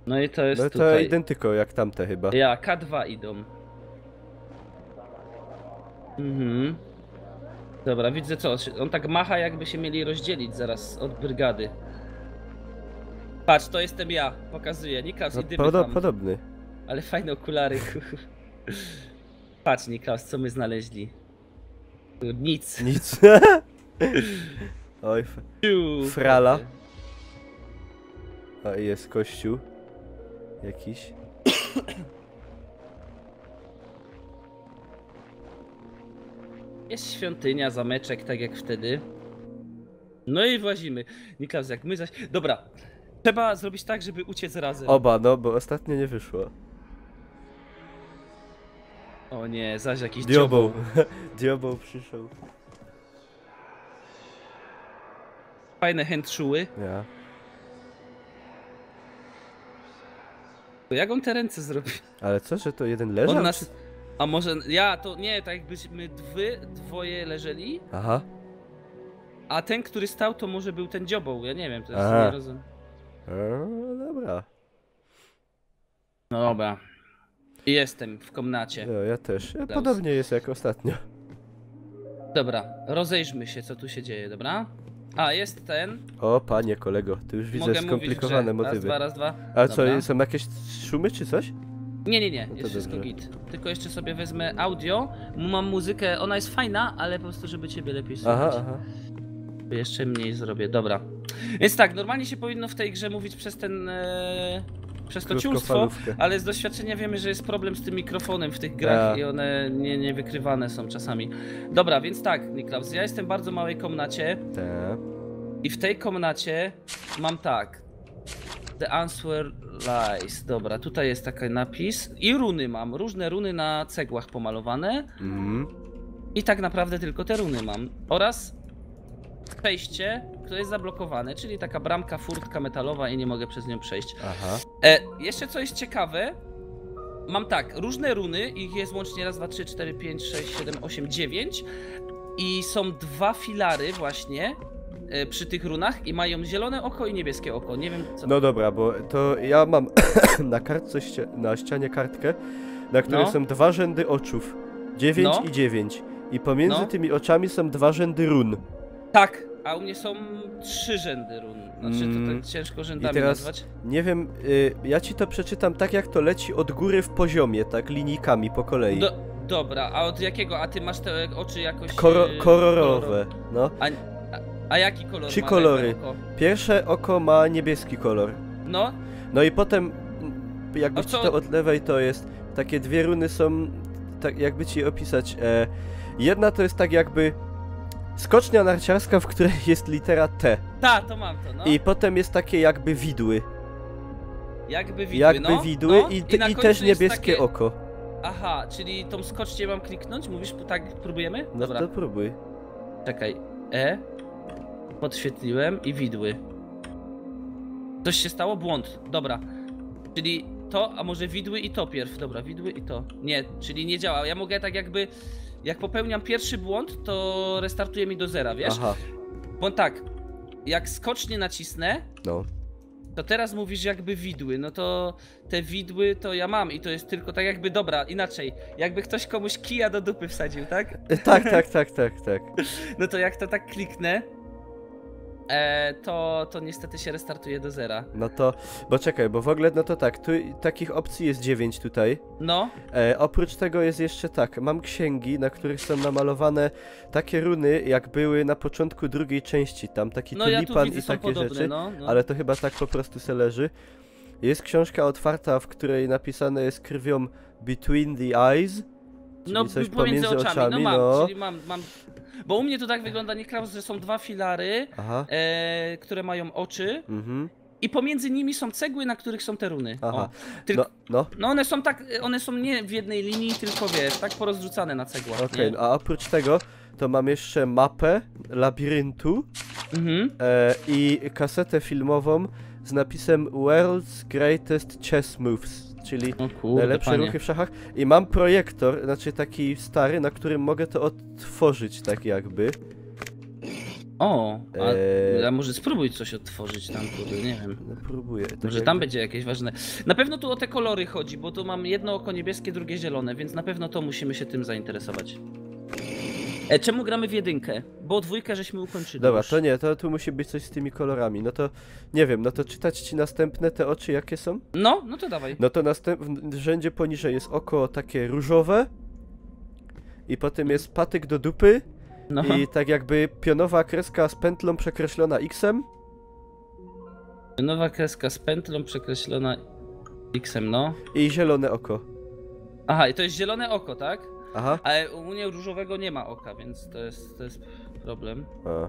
No i to jest No to tutaj. identyko jak tamte chyba. Ja, K2 idą. Mhm. Dobra, widzę co, on tak macha, jakby się mieli rozdzielić zaraz od brygady. Patrz, to jestem ja, pokazuję, Niklaus, No, idziemy tam. podobny. Ale fajne okulary. Patrz, Niklaus, co my znaleźli. Tu nic. Nic. Oj, Ciu, frala. A jest kościół. Jakiś. Jest świątynia, zameczek, tak jak wtedy. No i włazimy. Niklaus, jak my zaś... Dobra, trzeba zrobić tak, żeby uciec razem. Oba, no, bo ostatnio nie wyszło. O nie, zaś jakiś Dioboł. dzioboł. Dioboł przyszedł. Fajne chętrzuły. Ja. Jak on te ręce zrobi? Ale co, że to jeden leżał? On nas... A może... Ja, to nie, tak jakbyśmy dwoje leżeli, Aha. a ten, który stał, to może był ten dzioboł. Ja nie wiem, to jest Aha. nie rozumiem. Dobra. No dobra. Jestem w komnacie. No, ja też. Podobnie jest jak ostatnio. Dobra, rozejrzmy się, co tu się dzieje, dobra? A, jest ten. O, panie kolego, tu już widzę Mogę skomplikowane mówić, że motywy. raz, dwa. A Dobra. co, są jakieś szumy czy coś? Nie, No to jest wszystko dobrze. git. Tylko jeszcze sobie wezmę audio. Mam muzykę, ona jest fajna, ale po prostu, żeby ciebie lepiej słychać. Aha. Jeszcze mniej zrobię, dobra. Więc tak, normalnie się powinno w tej grze mówić przez ten... przez to ciulstwo, Krótkofalówkę. ale z doświadczenia wiemy, że jest problem z tym mikrofonem w tych grach Tak. i one nie wykrywane są czasami. Dobra, więc tak, Niklaus, ja jestem w bardzo małej komnacie Tak. i w tej komnacie mam tak. The answer lies. Dobra, tutaj jest taki napis i runy mam, różne runy na cegłach pomalowane i tak naprawdę tylko te runy mam. Oraz przejście, które jest zablokowane, czyli taka bramka, furtka metalowa i nie mogę przez nią przejść. Aha. Jeszcze co jest ciekawe, mam tak, różne runy, ich jest łącznie raz, 2, 3, 4, 5, 6, 7, 8, 9 i są dwa filary właśnie przy tych runach i mają zielone oko i niebieskie oko, nie wiem co... No dobra, bo to ja mam na kartce, na ścianie kartkę, na której No. są dwa rzędy oczów. 9 No. i 9. I pomiędzy No. tymi oczami są dwa rzędy run. Tak, a u mnie są 3 rzędy run, znaczy to tak ciężko rzędami I teraz nazwać. nie wiem, ja ci to przeczytam tak jak to leci od góry w poziomie, tak linijkami po kolei. Dobra, a od jakiego, a ty masz te oczy jakoś... Kolorowe, no. A jaki kolor 3 ma kolory. oko? Pierwsze oko ma niebieski kolor. No, No i potem, jakby A ci co- to od lewej to jest, takie dwie runy są, tak jakby ci opisać, jedna to jest tak jakby skocznia narciarska, w której jest litera T. to mam to, no. I potem jest takie jakby widły. Jakby widły, Jakby no, widły no. i na i końcu też jest niebieskie takie... oko. Aha, czyli tą skocznię mam kliknąć? Mówisz, tak próbujemy? No Dobra, to próbuj. czekaj. Podświetliłem i widły. Coś się stało? Błąd. Dobra. Czyli to, a może widły i to pierw. Dobra, widły i to. Nie, czyli nie działa. Ja mogę tak jakby... Jak popełniam pierwszy błąd, to restartuje mi do zera, wiesz? Aha, Bo tak, jak skocznie nacisnę, no. to teraz mówisz jakby widły, no to te widły to ja mam i to jest tylko tak jakby, dobra, inaczej, jakby ktoś komuś kija do dupy wsadził, tak? Tak. No to jak to tak kliknę, to niestety się restartuje do zera. No to, bo czekaj, bo w ogóle, no to tak, tu takich opcji jest 9 tutaj. No, Oprócz tego jest jeszcze tak, mam księgi, na których są namalowane takie runy, jak były na początku drugiej części, tam taki no ja tu tulipan widzę, i są takie podobne, rzeczy, no. ale to chyba tak po prostu se leży. Jest książka otwarta, w której napisane jest krwią Between the Eyes, czyli No coś pomiędzy oczami, no mam, no. czyli mam... Bo u mnie to tak wygląda, Niklaus, że są dwa filary, Aha, które mają oczy mhm, i pomiędzy nimi są cegły, na których są te runy. aha, O, tylko... no, No one są tak, one są nie w jednej linii, tylko wiesz, tak porozrzucane na cegłach, okej, nie? a oprócz tego to mam jeszcze mapę labiryntu Mhm. i kasetę filmową z napisem World's Greatest Chess Moves, czyli O kurde, najlepsze panie. ruchy w szachach. I mam projektor, znaczy taki stary, na którym mogę to odtworzyć tak jakby. O, a może spróbuj coś otworzyć tam, kurde, nie wiem. No próbuję. Tak Może tam będzie jakieś ważne. Na pewno tu o te kolory chodzi, bo tu mam jedno oko niebieskie, drugie zielone, więc na pewno to musimy się tym zainteresować. Czemu gramy w jedynkę? Bo dwójkę żeśmy ukończyli. Dobra, już. to nie, to tu musi być coś z tymi kolorami. No to nie wiem, no to czytać ci następne te oczy jakie są? No to dawaj. No to w rzędzie poniżej jest oko takie różowe i potem jest patyk do dupy No. i tak jakby pionowa kreska z pętlą przekreślona X-em. Nowa kreska z pętlą przekreślona X-em, no. I zielone oko. Aha, i to jest zielone oko, tak? Aha. Ale u mnie różowego nie ma oka, więc to jest problem. A.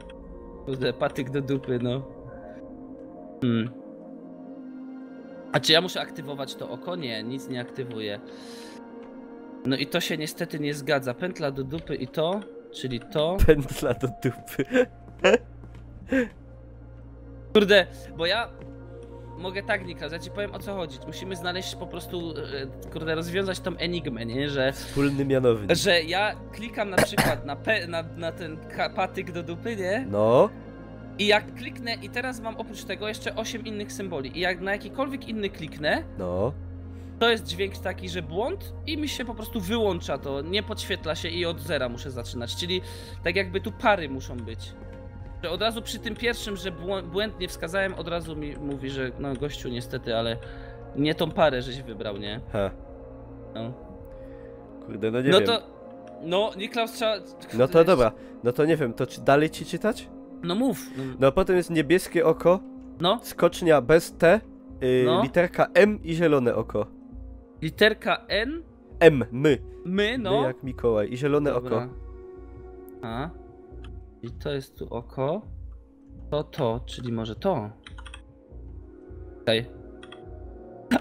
Kurde, patyk do dupy, no. A czy ja muszę aktywować to oko? Nie, nic nie aktywuję. No i to się niestety nie zgadza. Pętla do dupy i to, czyli to. Pętla do dupy. Kurde, bo ja mogę tak, Niklas, ja ci powiem o co chodzi. Musimy znaleźć po prostu, kurde, rozwiązać tą enigmę, nie? Wspólny mianownik. Że ja klikam na przykład na ten patyk do dupy, nie? No. I jak kliknę i teraz mam oprócz tego jeszcze 8 innych symboli i jak na jakikolwiek inny kliknę, No. to jest dźwięk taki, że błąd i mi się po prostu wyłącza to, nie podświetla się i od zera muszę zaczynać, czyli tak jakby tu pary muszą być. Że od razu przy tym pierwszym, że błędnie wskazałem, od razu mi mówi, że no gościu niestety, ale nie tą parę żeś wybrał, nie? Ha. No. Kurde, no nie No wiem. to, no Niklaus trzeba... No to dobra, no to nie wiem, to dalej ci czytać? No mów. No potem jest niebieskie oko, No, skocznia bez T, No. literka M i zielone oko. literka N, M, my. my, no. My jak Mikołaj i zielone Dobra. oko. A. I to jest tu oko. To, czyli może to. Okej.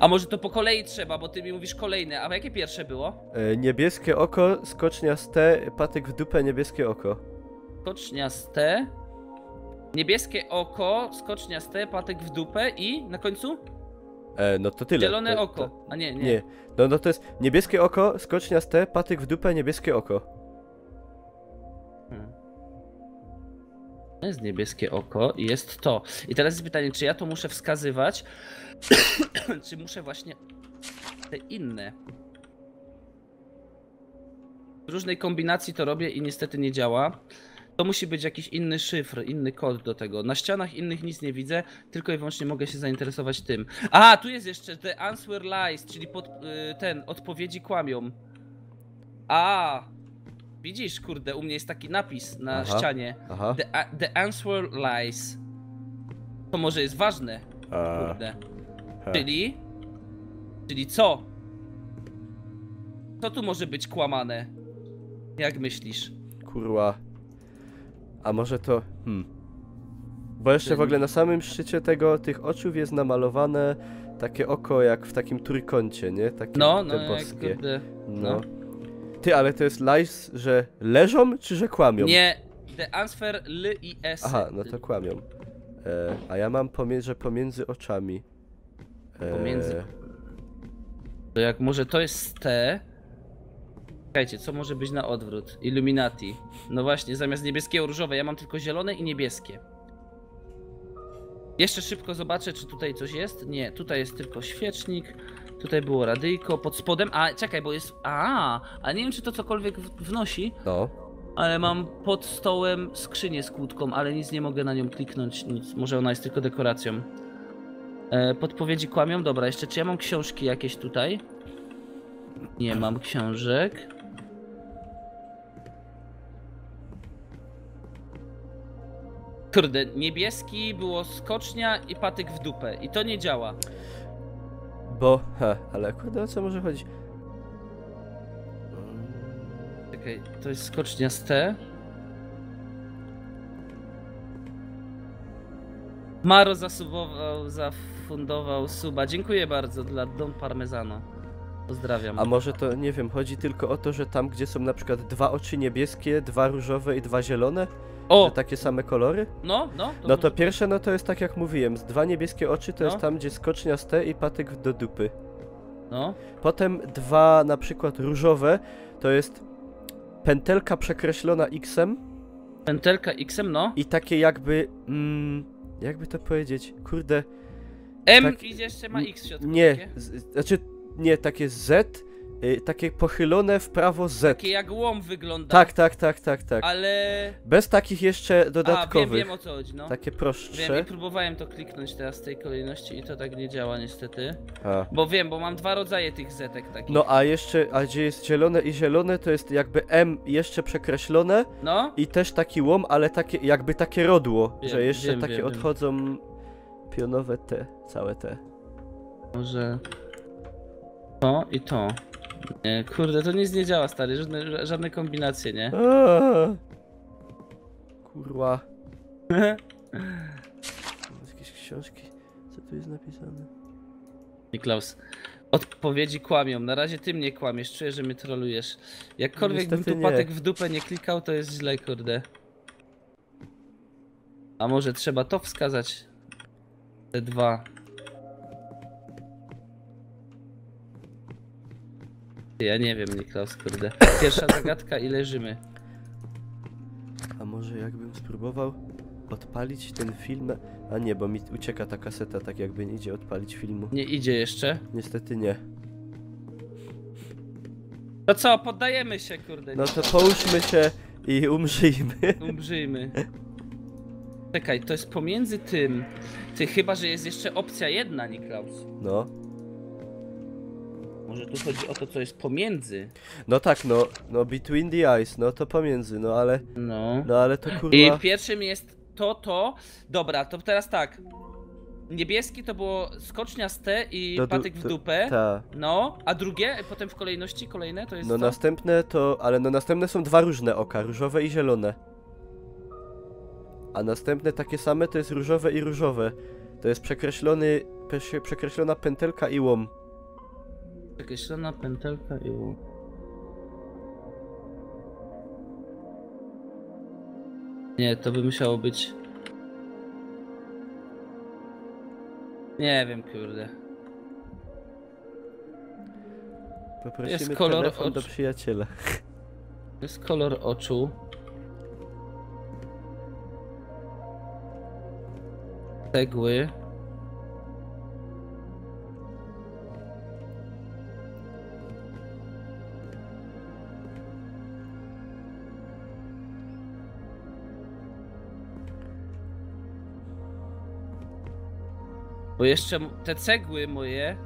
A może to po kolei trzeba, bo ty mi mówisz kolejne. A jakie pierwsze było? Niebieskie oko, skocznia z T, patyk w dupę, niebieskie oko. Skoczniaste. Niebieskie oko, skoczniaste, patyk w dupę i na końcu? No to tyle. Zielone to, oko. A nie. Nie. No to jest niebieskie oko, skocznia z T, patyk w dupę, niebieskie oko. To jest niebieskie oko i jest to. I teraz jest pytanie, czy ja to muszę wskazywać, czy muszę właśnie te inne. W różnej kombinacji to robię i niestety nie działa. To musi być jakiś inny szyfr, inny kod do tego. Na ścianach innych nic nie widzę, tylko i wyłącznie mogę się zainteresować tym. A, tu jest jeszcze The Answer Lies, czyli odpowiedzi kłamią. A, widzisz, kurde, u mnie jest taki napis na ścianie. Aha. The Answer Lies. To może jest ważne, kurde. Czyli co? Co tu może być kłamane? Jak myślisz? Kurwa. A może to... Bo jeszcze w ogóle na samym szczycie tych oczów jest namalowane takie oko jak w takim trójkącie, nie? Takie te boskie. Jak kurde, no. Ty, ale to jest lies, że leżą, czy że kłamią? Nie, the answer L i S. Aha, no to kłamią. A ja mam że pomiędzy oczami. Pomiędzy. To jak może to jest T. Czekajcie, co może być na odwrót? Illuminati. No właśnie, zamiast niebieskiego różowe, ja mam tylko zielone i niebieskie. Jeszcze szybko zobaczę, czy tutaj coś jest. Nie, tutaj jest tylko świecznik. Tutaj było radyjko, pod spodem. A, czekaj, bo jest... A nie wiem, czy to cokolwiek wnosi. No. Ale mam pod stołem skrzynię z kłódką, ale nic nie mogę na nią kliknąć. Nic. Może ona jest tylko dekoracją. Podpowiedzi kłamią. Dobra, jeszcze czy ja mam książki jakieś tutaj? Nie mam książek. Kurde, niebieski było skocznia i patyk w dupę. I to nie działa. Bo... ale kurde, o co może chodzić? Czekaj, to jest skocznia z T. Maro zafundował suba. Dziękuję bardzo dla Don Parmezano. Pozdrawiam. A może to, nie wiem, chodzi tylko o to, że tam, gdzie są na przykład 2 oczy niebieskie, 2 różowe i 2 zielone? O! Że takie same kolory? No. No to pierwsze, no to jest tak jak mówiłem, z 2 niebieskie oczy to No. jest tam, gdzie skocznia z T i patyk do dupy. No. Potem 2 na przykład różowe to jest pętelka przekreślona X-em Pętelka X-em, no. I takie jakby... jakby to powiedzieć? Kurde... M tak- i jeszcze ma X w środku. Nie, Takie, znaczy... Nie, takie Z, takie pochylone w prawo Z. takie jak łom wygląda. Tak. Ale... Bez takich jeszcze A, dodatkowych. wiem o co chodzi, no. Takie Wiem prostsze. i próbowałem to kliknąć teraz w tej kolejności i to tak nie działa niestety. A. Bo mam dwa rodzaje tych zetek takich. No a jeszcze, a gdzie jest zielone i zielone, to jest jakby M jeszcze przekreślone No? i też taki łom, ale takie, jakby takie rodło, Wiem, że jeszcze wiem, takie wiem. odchodzą pionowe te, całe te. Może... To i to. Nie, kurde, to nic nie działa, stary, żadne kombinacje, nie? Kurwa. Jakieś książki, co tu jest napisane? Niklaus, odpowiedzi kłamią. Na razie ty mnie kłamiesz, czuję, że mnie trolujesz. Jakkolwiek bym Niestety tu nie. patek w dupę nie klikał, to jest źle, kurde. A może trzeba to wskazać? Te dwa. Ja nie wiem, Niklaus, kurde. Pierwsza zagadka i leżymy. A może jakbym spróbował odpalić ten film? A nie, bo mi ucieka ta kaseta, tak jakby nie idzie odpalić filmu. Nie idzie jeszcze. Niestety nie. To co, poddajemy się, kurde. No to połóżmy się i umrzyjmy. Umrzyjmy. Czekaj, to jest pomiędzy tym. Ty, chyba że jest jeszcze opcja jedna, Niklaus. No. Może tu chodzi o to, co jest pomiędzy. No tak, no between the eyes, no to pomiędzy, no ale to kurwa... I pierwszym jest to. Dobra, to teraz tak. Niebieski to było skocznia z T i patyk w dupę. Ta. No, a drugie, potem w kolejności kolejne to jest No co? następne to, ale no następne są dwa różne oka, różowe i zielone. A następne takie same to jest różowe i różowe. To jest przekreślona pętelka i łom. Przekreślona pętelka i łom. Nie, to by musiało być... Nie wiem, kurde. Poprosimy Jest kolor telefon do oczu. przyjaciela. To jest kolor oczu. Cegły. Bo jeszcze te cegły moje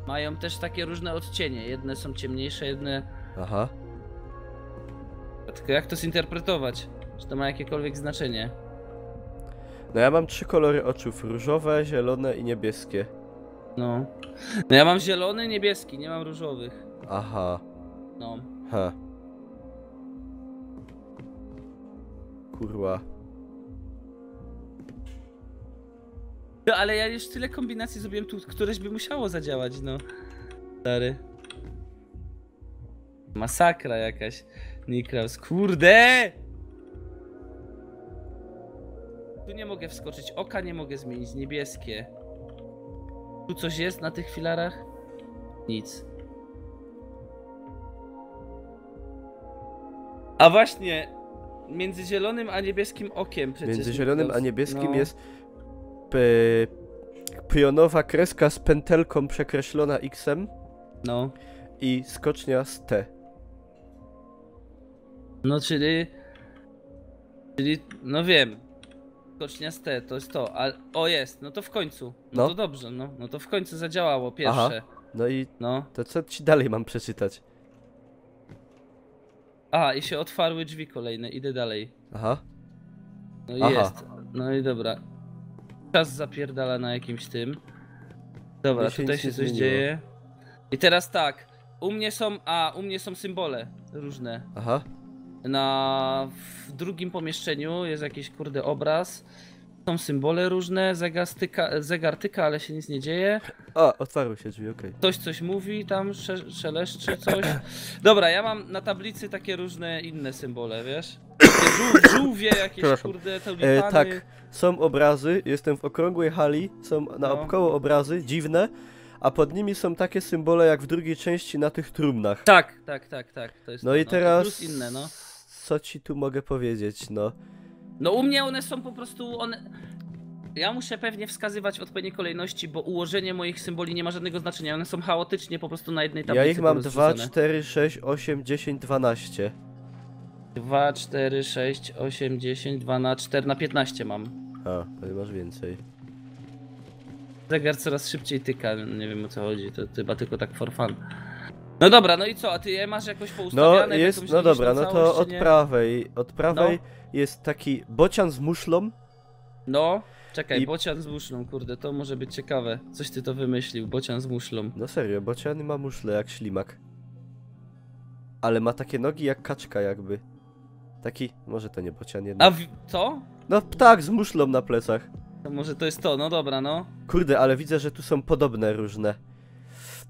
mają też takie różne odcienie. Jedne są ciemniejsze, jedne... Aha. Tylko jak to zinterpretować? Czy to ma jakiekolwiek znaczenie? No ja mam 3 kolory oczów, różowe, zielone i niebieskie. No. No ja mam zielony, niebieski, nie mam różowych. Aha. No. Ha. Kurwa. No ale ja już tyle kombinacji zrobiłem tu, któreś by musiało zadziałać, no. Stary. Masakra jakaś. Niklaus, kurde! Tu nie mogę wskoczyć, oka nie mogę zmienić, niebieskie. Tu coś jest na tych filarach? Nic. A właśnie, między zielonym a niebieskim okiem przecież. Między zielonym a Niklaus. niebieskim No. jest pionowa kreska z pętelką przekreślona X-em No. i skocznia z T. No czyli, no wiem. Skocznia z T, to jest to, ale o jest, no to w końcu. No, No. to dobrze, no to w końcu zadziałało pierwsze. No i No. to co ci dalej mam przeczytać? A, i się otwarły drzwi kolejne, idę dalej. Aha. No i Aha. jest. No i dobra. Czas zapierdala na jakimś tym. Dobra, Mnie się tutaj nic się nie coś zmieniło. dzieje. I teraz tak. U mnie są symbole różne. Aha. W drugim pomieszczeniu jest jakiś kurde obraz. Są symbole różne, zegar tyka, ale się nic nie dzieje. A, otwarły się drzwi, okej. Ktoś coś mówi, tam szeleszczy coś. Dobra, ja mam na tablicy takie różne inne symbole, wiesz? Takie żółwie, jakieś Przepraszam. kurde tulipany. Tak, są obrazy, jestem w okrągłej hali, są naokoło obrazy, dziwne, a pod nimi są takie symbole jak w drugiej części na tych trumnach. Tak. To jest No to, i teraz plus inne, no. co ci tu mogę powiedzieć, no. No u mnie one są po prostu, ja muszę pewnie wskazywać w odpowiedniej kolejności, bo ułożenie moich symboli nie ma żadnego znaczenia, one są chaotycznie po prostu na jednej tablicy. Ja ich mam 2, porozrzucone. 4, 6, 8, 10, 12. 2, 4, 6, 8, 10, 12, 4 na 15 mam. A, ale masz więcej. Zegar coraz szybciej tyka, nie wiem o co chodzi, to chyba tylko tak for fun. No dobra, no i co, a ty je masz jakoś poustawiane? No jest, no dobra, no to od prawej jest taki bocian z muszlą. No, czekaj, I- bocian z muszlą, kurde, to może być ciekawe. Coś ty to wymyślił, bocian z muszlą. No serio, bocian ma muszlę jak ślimak. Ale ma takie nogi jak kaczka jakby. Taki, może to nie bocian jednak. Co? No ptak z muszlą na plecach. To może to jest to, no dobra, no. Kurde, ale widzę, że tu są podobne różne.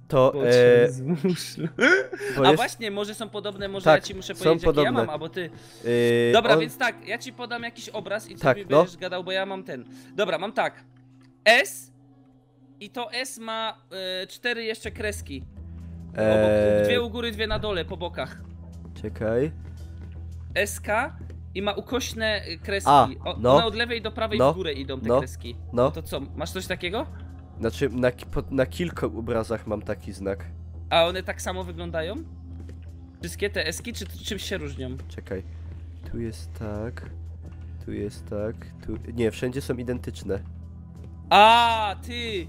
To, Bocian z muszlą. bo A jest, właśnie, może są podobne, może Tak, ja ci muszę są powiedzieć jakie ja podobne. mam, albo ty. Dobra, on- więc tak, ja ci podam jakiś obraz i ty Tak, mi no. będziesz gadał, bo ja mam ten. Dobra, mam tak. S i to S ma 4 jeszcze kreski. Obok, 2 u góry, 2 na dole, po bokach. Czekaj. SK i ma ukośne kreski. A, no. One od lewej do prawej No. w górę idą te No. kreski. No. To co, masz coś takiego? Znaczy, na kilku obrazach mam taki znak. A one tak samo wyglądają? Wszystkie te eski, czy czymś się różnią? Czekaj. Tu jest tak. Tu jest tak. Tu... Nie, wszędzie są identyczne. A, ty!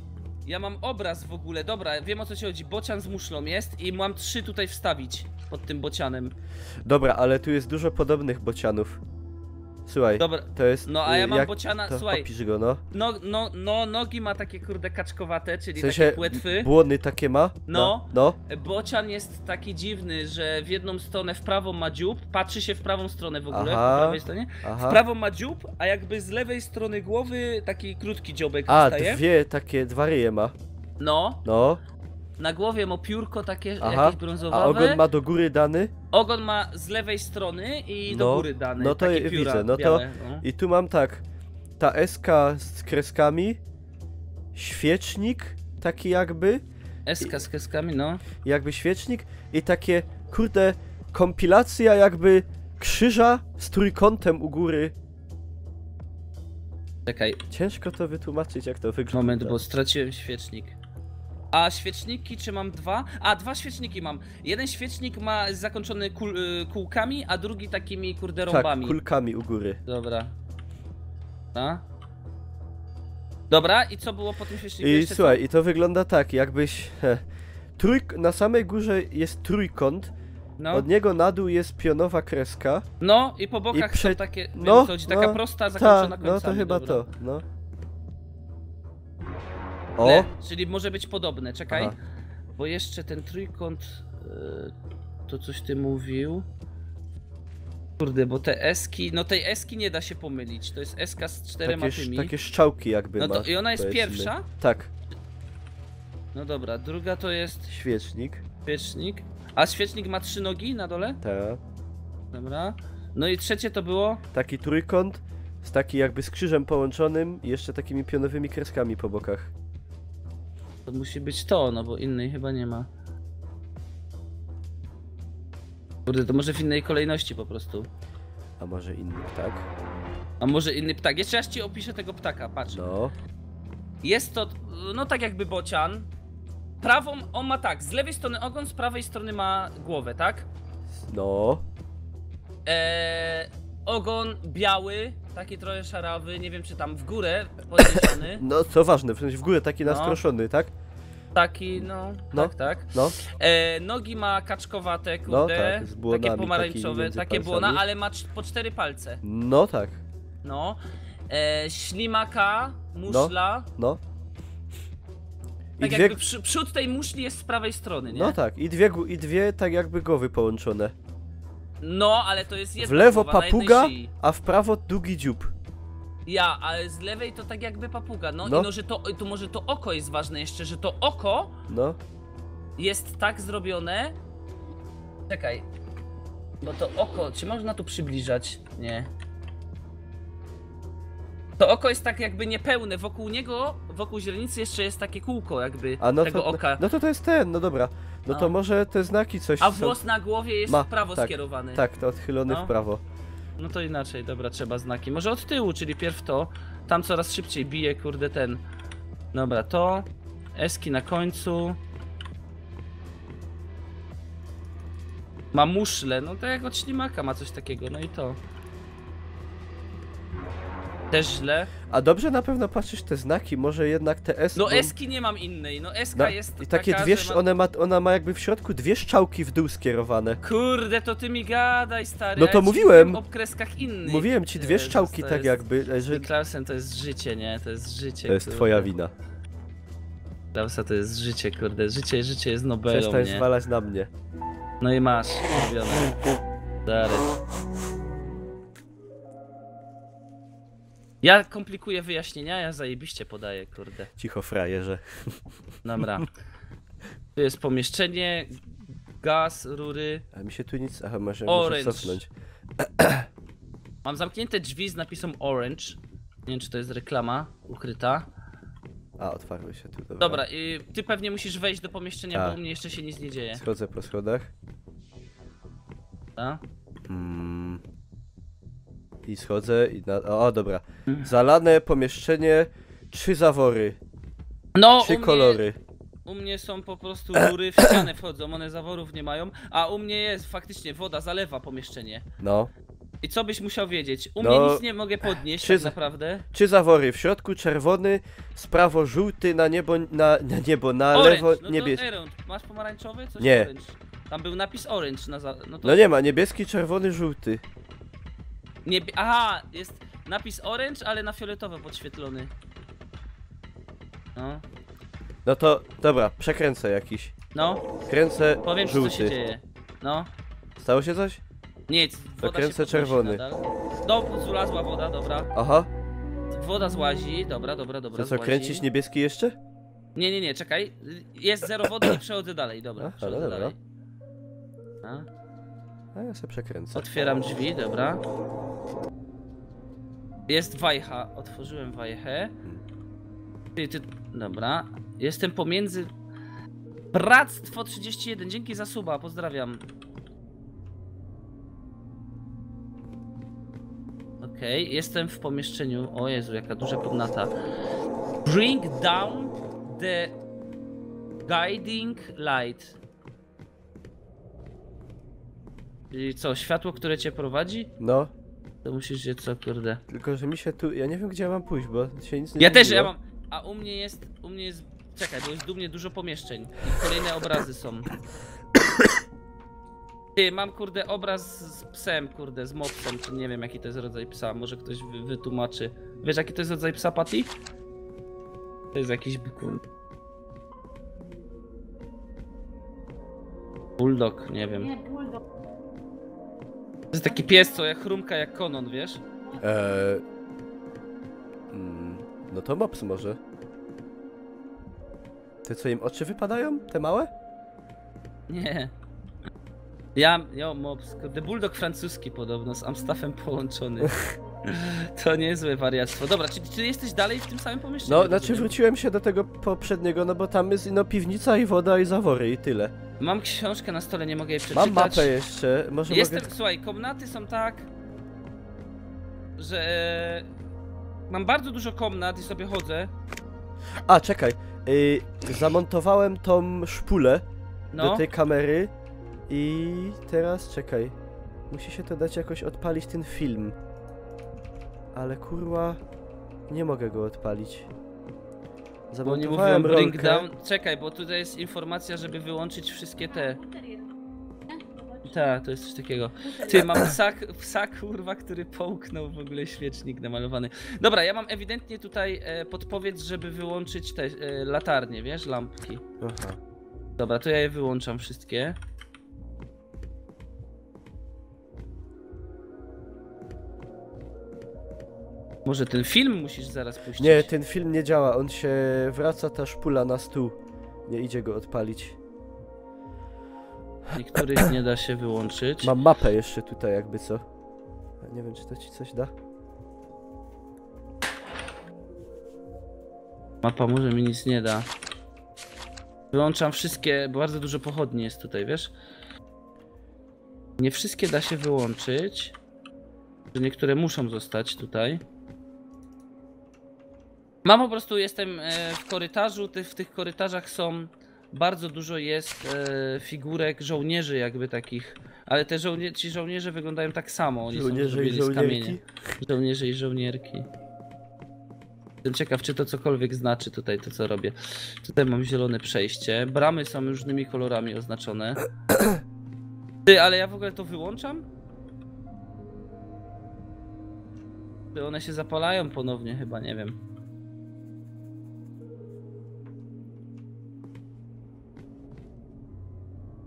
Ja mam obraz w ogóle, dobra, wiem o co ci chodzi. Bocian z muszlą jest i mam 3 tutaj wstawić pod tym bocianem. Dobra, ale tu jest dużo podobnych bocianów. Słuchaj, Dobra, to jest... no a ja mam jak bociana, to słuchaj, opisz go, no. nogi ma takie kurde kaczkowate, czyli W sensie, takie płetwy. błony takie ma? No. No. Bocian jest taki dziwny, że w jedną stronę w prawą ma dziób, patrzy się w prawą stronę w ogóle, Aha. po prawej stronie. W Aha. prawą ma dziób, a jakby z lewej strony głowy taki krótki dziobek A, wystaje. dwa ryje ma. No, No. na głowie ma piórko takie Aha. jakieś A brązowawe. ogon ma do góry dany? Ogon ma z lewej strony i do No, góry dany. no to takie widzę, pióra no to- białe, no. I tu mam tak. Ta SK z kreskami. Świecznik. Taki jakby. SK z kreskami, no. Jakby świecznik. I takie, kurde, kompilacja jakby krzyża z trójkątem u góry. Czekaj, Ciężko to wytłumaczyć, jak to wygląda. moment, bo straciłem świecznik. A świeczniki, czy mam 2? A, 2 świeczniki mam. Jeden świecznik ma zakończony kółkami, a drugi takimi kurde rąbami. Tak, kulkami u góry. Dobra. A? Dobra, i co było po tym świeczniku? I Jeszcze słuchaj, i to wygląda tak, jakbyś... na samej górze jest trójkąt, co? No. od niego na dół jest pionowa kreska. No i po bokach I są takie, no, wiem, o co chodzi, taka no, prosta, zakończona no końcami. to chyba dobra. to, no. O! Czyli może być podobne, czekaj. Aha. Bo jeszcze ten trójkąt, to coś ty mówił. Kurde, bo te eski, no tej eski nie da się pomylić, to jest eska z 4 tymi. Takie szczałki jakby No ma. to i ona jest powiedzmy. pierwsza? Tak, No dobra, druga to jest świecznik. świecznik. A świecznik ma 3 nogi na dole? Tak. Dobra. No i trzecie to było? Taki trójkąt z taki jakby z krzyżem połączonym i jeszcze takimi pionowymi kreskami po bokach. To musi być to, no bo innej chyba nie ma. Kurde, to może w innej kolejności po prostu. A może inny ptak? A może inny ptak. Jeszcze raz ci opiszę tego ptaka, patrz. No. Jest to, no tak jakby bocian. Prawą, on ma tak, z lewej strony ogon, z prawej strony ma głowę, tak? No. Ogon biały, taki trochę szarawy, nie wiem czy tam w górę podniesiony. No, co ważne, w sensie w górę taki No. nastroszony, tak? Taki, no, No. tak. No. Nogi ma kaczkowate, No kurde, tak, z błonami takie pomarańczowe, takimi między takie palcami. błona, ale ma po 4 palce. No tak. No. Ślimaka, muszla. No. Tak jakby przód tej muszli jest z prawej strony, nie? No tak, i dwie tak jakby głowy połączone. No, ale to jest jedna W lewo głowa na jednej papuga, szyi. a w prawo długi dziób. Ja, ale z lewej to tak jakby papuga. No, No. i no, że to może to oko jest ważne jeszcze, że to oko No. jest tak zrobione. Czekaj. Bo to oko, czy można tu przybliżać? Nie. To oko jest tak jakby niepełne, wokół niego, wokół źrenicy jeszcze jest takie kółko jakby tego oka. No to jest ten, no dobra. No to może te znaki coś A włos na głowie jest w prawo tak, skierowany. Tak, to odchylony w prawo. No to inaczej, dobra, trzeba znaki. Może od tyłu, czyli pierw to. Tam coraz szybciej bije, kurde, ten. Dobra, to. Eski na końcu. Ma muszle, no to jak od ślimaka ma coś takiego, no i to. Też źle. A dobrze na pewno patrzysz te znaki, może jednak te S. No eski nie mam innej, no eska jest i takie taka, dwie, że ona ma jakby w środku dwie strzałki w dół skierowane. Kurde, to ty mi gadaj, stary. No to ja mówiłem. O kreskach innych. Mówiłem ci dwie strzałki tak jakby, że... Klausen to jest życie, nie? To jest życie. To jest kurde. twoja wina. Klausa to jest życie, kurde. Życie jest Nobelą, Przestań nie? zwalać na mnie. No i masz, mówione. Dary. Ja komplikuję wyjaśnienia, ja zajebiście podaję, kurde. Cicho, frajerze. Dobra. Tu jest pomieszczenie, gaz, rury. A mi się tu nic... Aha, muszę cofnąć. Mam zamknięte drzwi z napisem Orange. Nie wiem, czy to jest reklama ukryta. A, otwarły się tu, dobra. Dobra, ty pewnie musisz wejść do pomieszczenia, bo u mnie jeszcze się nic nie dzieje. Schodzę po schodach. A? I schodzę i na... O, dobra. Zalane pomieszczenie, 3 zawory. No, 3 kolory. U mnie są po prostu rury w ścianę wchodzą, one zaworów nie mają, a u mnie jest faktycznie woda, zalewa pomieszczenie. No. I co byś musiał wiedzieć? U mnie nic nie mogę podnieść tak naprawdę. 3 zawory, w środku czerwony, z prawo żółty, na niebo, na Orange. lewo No niebieski. Masz pomarańczowy? Coś Nie. Orange. Tam był napis Orange no to... No nie ma, niebieski, czerwony, żółty. Aha, jest napis Orange, ale na fioletowo podświetlony. No. No to, dobra, przekręcę jakiś. No. Kręcę Powiem ci, żółty. co się dzieje. No. Stało się coś? Nic, woda To kręcę się podnosi czerwony. nadal. No, zlazła woda, dobra. Aha. Woda złazi, dobra. To co, złazi. kręcić niebieski jeszcze? Nie, czekaj. Jest 0 wody i przechodzę dalej, dobra. Aha, Przechodzę dobra. dalej. A? A ja sobie przekręcę. Otwieram drzwi, dobra. Jest wajcha, otworzyłem wajchę. Dobra. Jestem pomiędzy... Bractwo 31, dzięki za suba, pozdrawiam. Okej, jestem w pomieszczeniu. O Jezu, jaka duża komnata. Bring down the guiding light. Czyli co, światło, które cię prowadzi? No. To musisz się co, kurde. Tylko, że mi się tu... Ja nie wiem, gdzie ja mam pójść, bo się nic nie Ja też, zmieniło. ja mam... A u mnie jest... Czekaj, bo jest u mnie dużo pomieszczeń. I kolejne obrazy są. Ty, mam kurde obraz z psem, kurde, z mopsem, czy nie wiem jaki to jest rodzaj psa, może ktoś wytłumaczy. Wiesz jaki to jest rodzaj psa, Patty? To jest jakiś... Bulldog, nie wiem. Nie, bulldog. To jest taki pies, co jak chrumka jak konon, wiesz? No to mops może. Te co im oczy wypadają? Te małe? Nie. Mops, kurde, bulldog francuski podobno, z Amstaffem połączony. To niezłe wariactwo. Dobra, czy ty jesteś dalej w tym samym pomieszczeniu? No, znaczy wróciłem się do tego poprzedniego, no bo tam jest no piwnica i woda i zawory i tyle. Mam książkę na stole, nie mogę jej przeczytać. Mam mapę jeszcze, może mogę... Słuchaj, komnaty są tak, że... Mam bardzo dużo komnat i sobie chodzę. A, czekaj. Zamontowałem tą szpulę do tej kamery i teraz czekaj. Musi się to dać jakoś odpalić ten film. Ale kurwa, nie mogę go odpalić. Zamontowałem rolkę. Czekaj, bo tutaj jest informacja, żeby wyłączyć wszystkie te... Tak, to jest coś takiego. Ty, mam psa kurwa, który połknął w ogóle świecznik namalowany. Dobra, ja mam ewidentnie tutaj podpowiedź, żeby wyłączyć te latarnie, wiesz, lampki. Aha. Dobra, to ja je wyłączam wszystkie. Może ten film musisz zaraz puścić? Nie, ten film nie działa, on się wraca ta szpula na stół. Nie idzie go odpalić. Niektórych nie da się wyłączyć. Mam mapę jeszcze tutaj jakby co. Nie wiem czy to ci coś da. Mapa może mi nic nie da. Wyłączam wszystkie, bo bardzo dużo pochodni jest tutaj, wiesz? Nie wszystkie da się wyłączyć. Że niektóre muszą zostać tutaj. Mam po prostu, jestem w korytarzu, w tych korytarzach są... Bardzo dużo jest figurek żołnierzy jakby takich. Ale te ci żołnierze wyglądają tak samo. Oni Żołnierze są i z kamienia. Żołnierze i żołnierki. Jestem ciekaw, czy to cokolwiek znaczy tutaj, to co robię. Tutaj mam zielone przejście. Bramy są różnymi kolorami oznaczone. Ty, ale ja w ogóle to wyłączam? Czy one się zapalają ponownie chyba, nie wiem.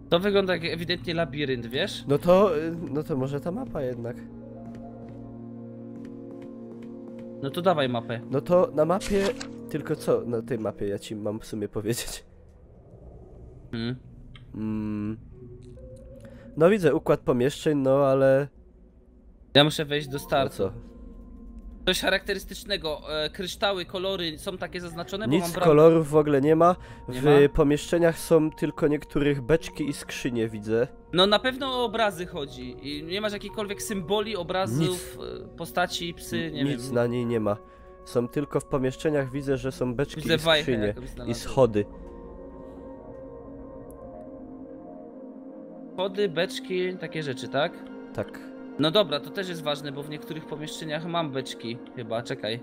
To wygląda jak ewidentnie labirynt, wiesz? No to może ta mapa jednak. No to dawaj mapę. No to na mapie, tylko co na tej mapie ja ci mam w sumie powiedzieć? No widzę układ pomieszczeń, no ale... Ja muszę wejść do No startu. co? Coś charakterystycznego, kryształy, kolory są takie zaznaczone, bo Nic mam kolorów w ogóle nie ma. Nie W ma? pomieszczeniach są tylko niektórych beczki i skrzynie, widzę. No na pewno o obrazy chodzi. I nie masz jakichkolwiek symboli, obrazów, postaci, psy, nie Nic wiem. na niej nie ma. Są tylko w pomieszczeniach, widzę, że są beczki Widzę i wajchę skrzynie. jakąś I znalazłem. schody. Schody, beczki, takie rzeczy, tak? Tak. No dobra, to też jest ważne, bo w niektórych pomieszczeniach mam beczki chyba, czekaj.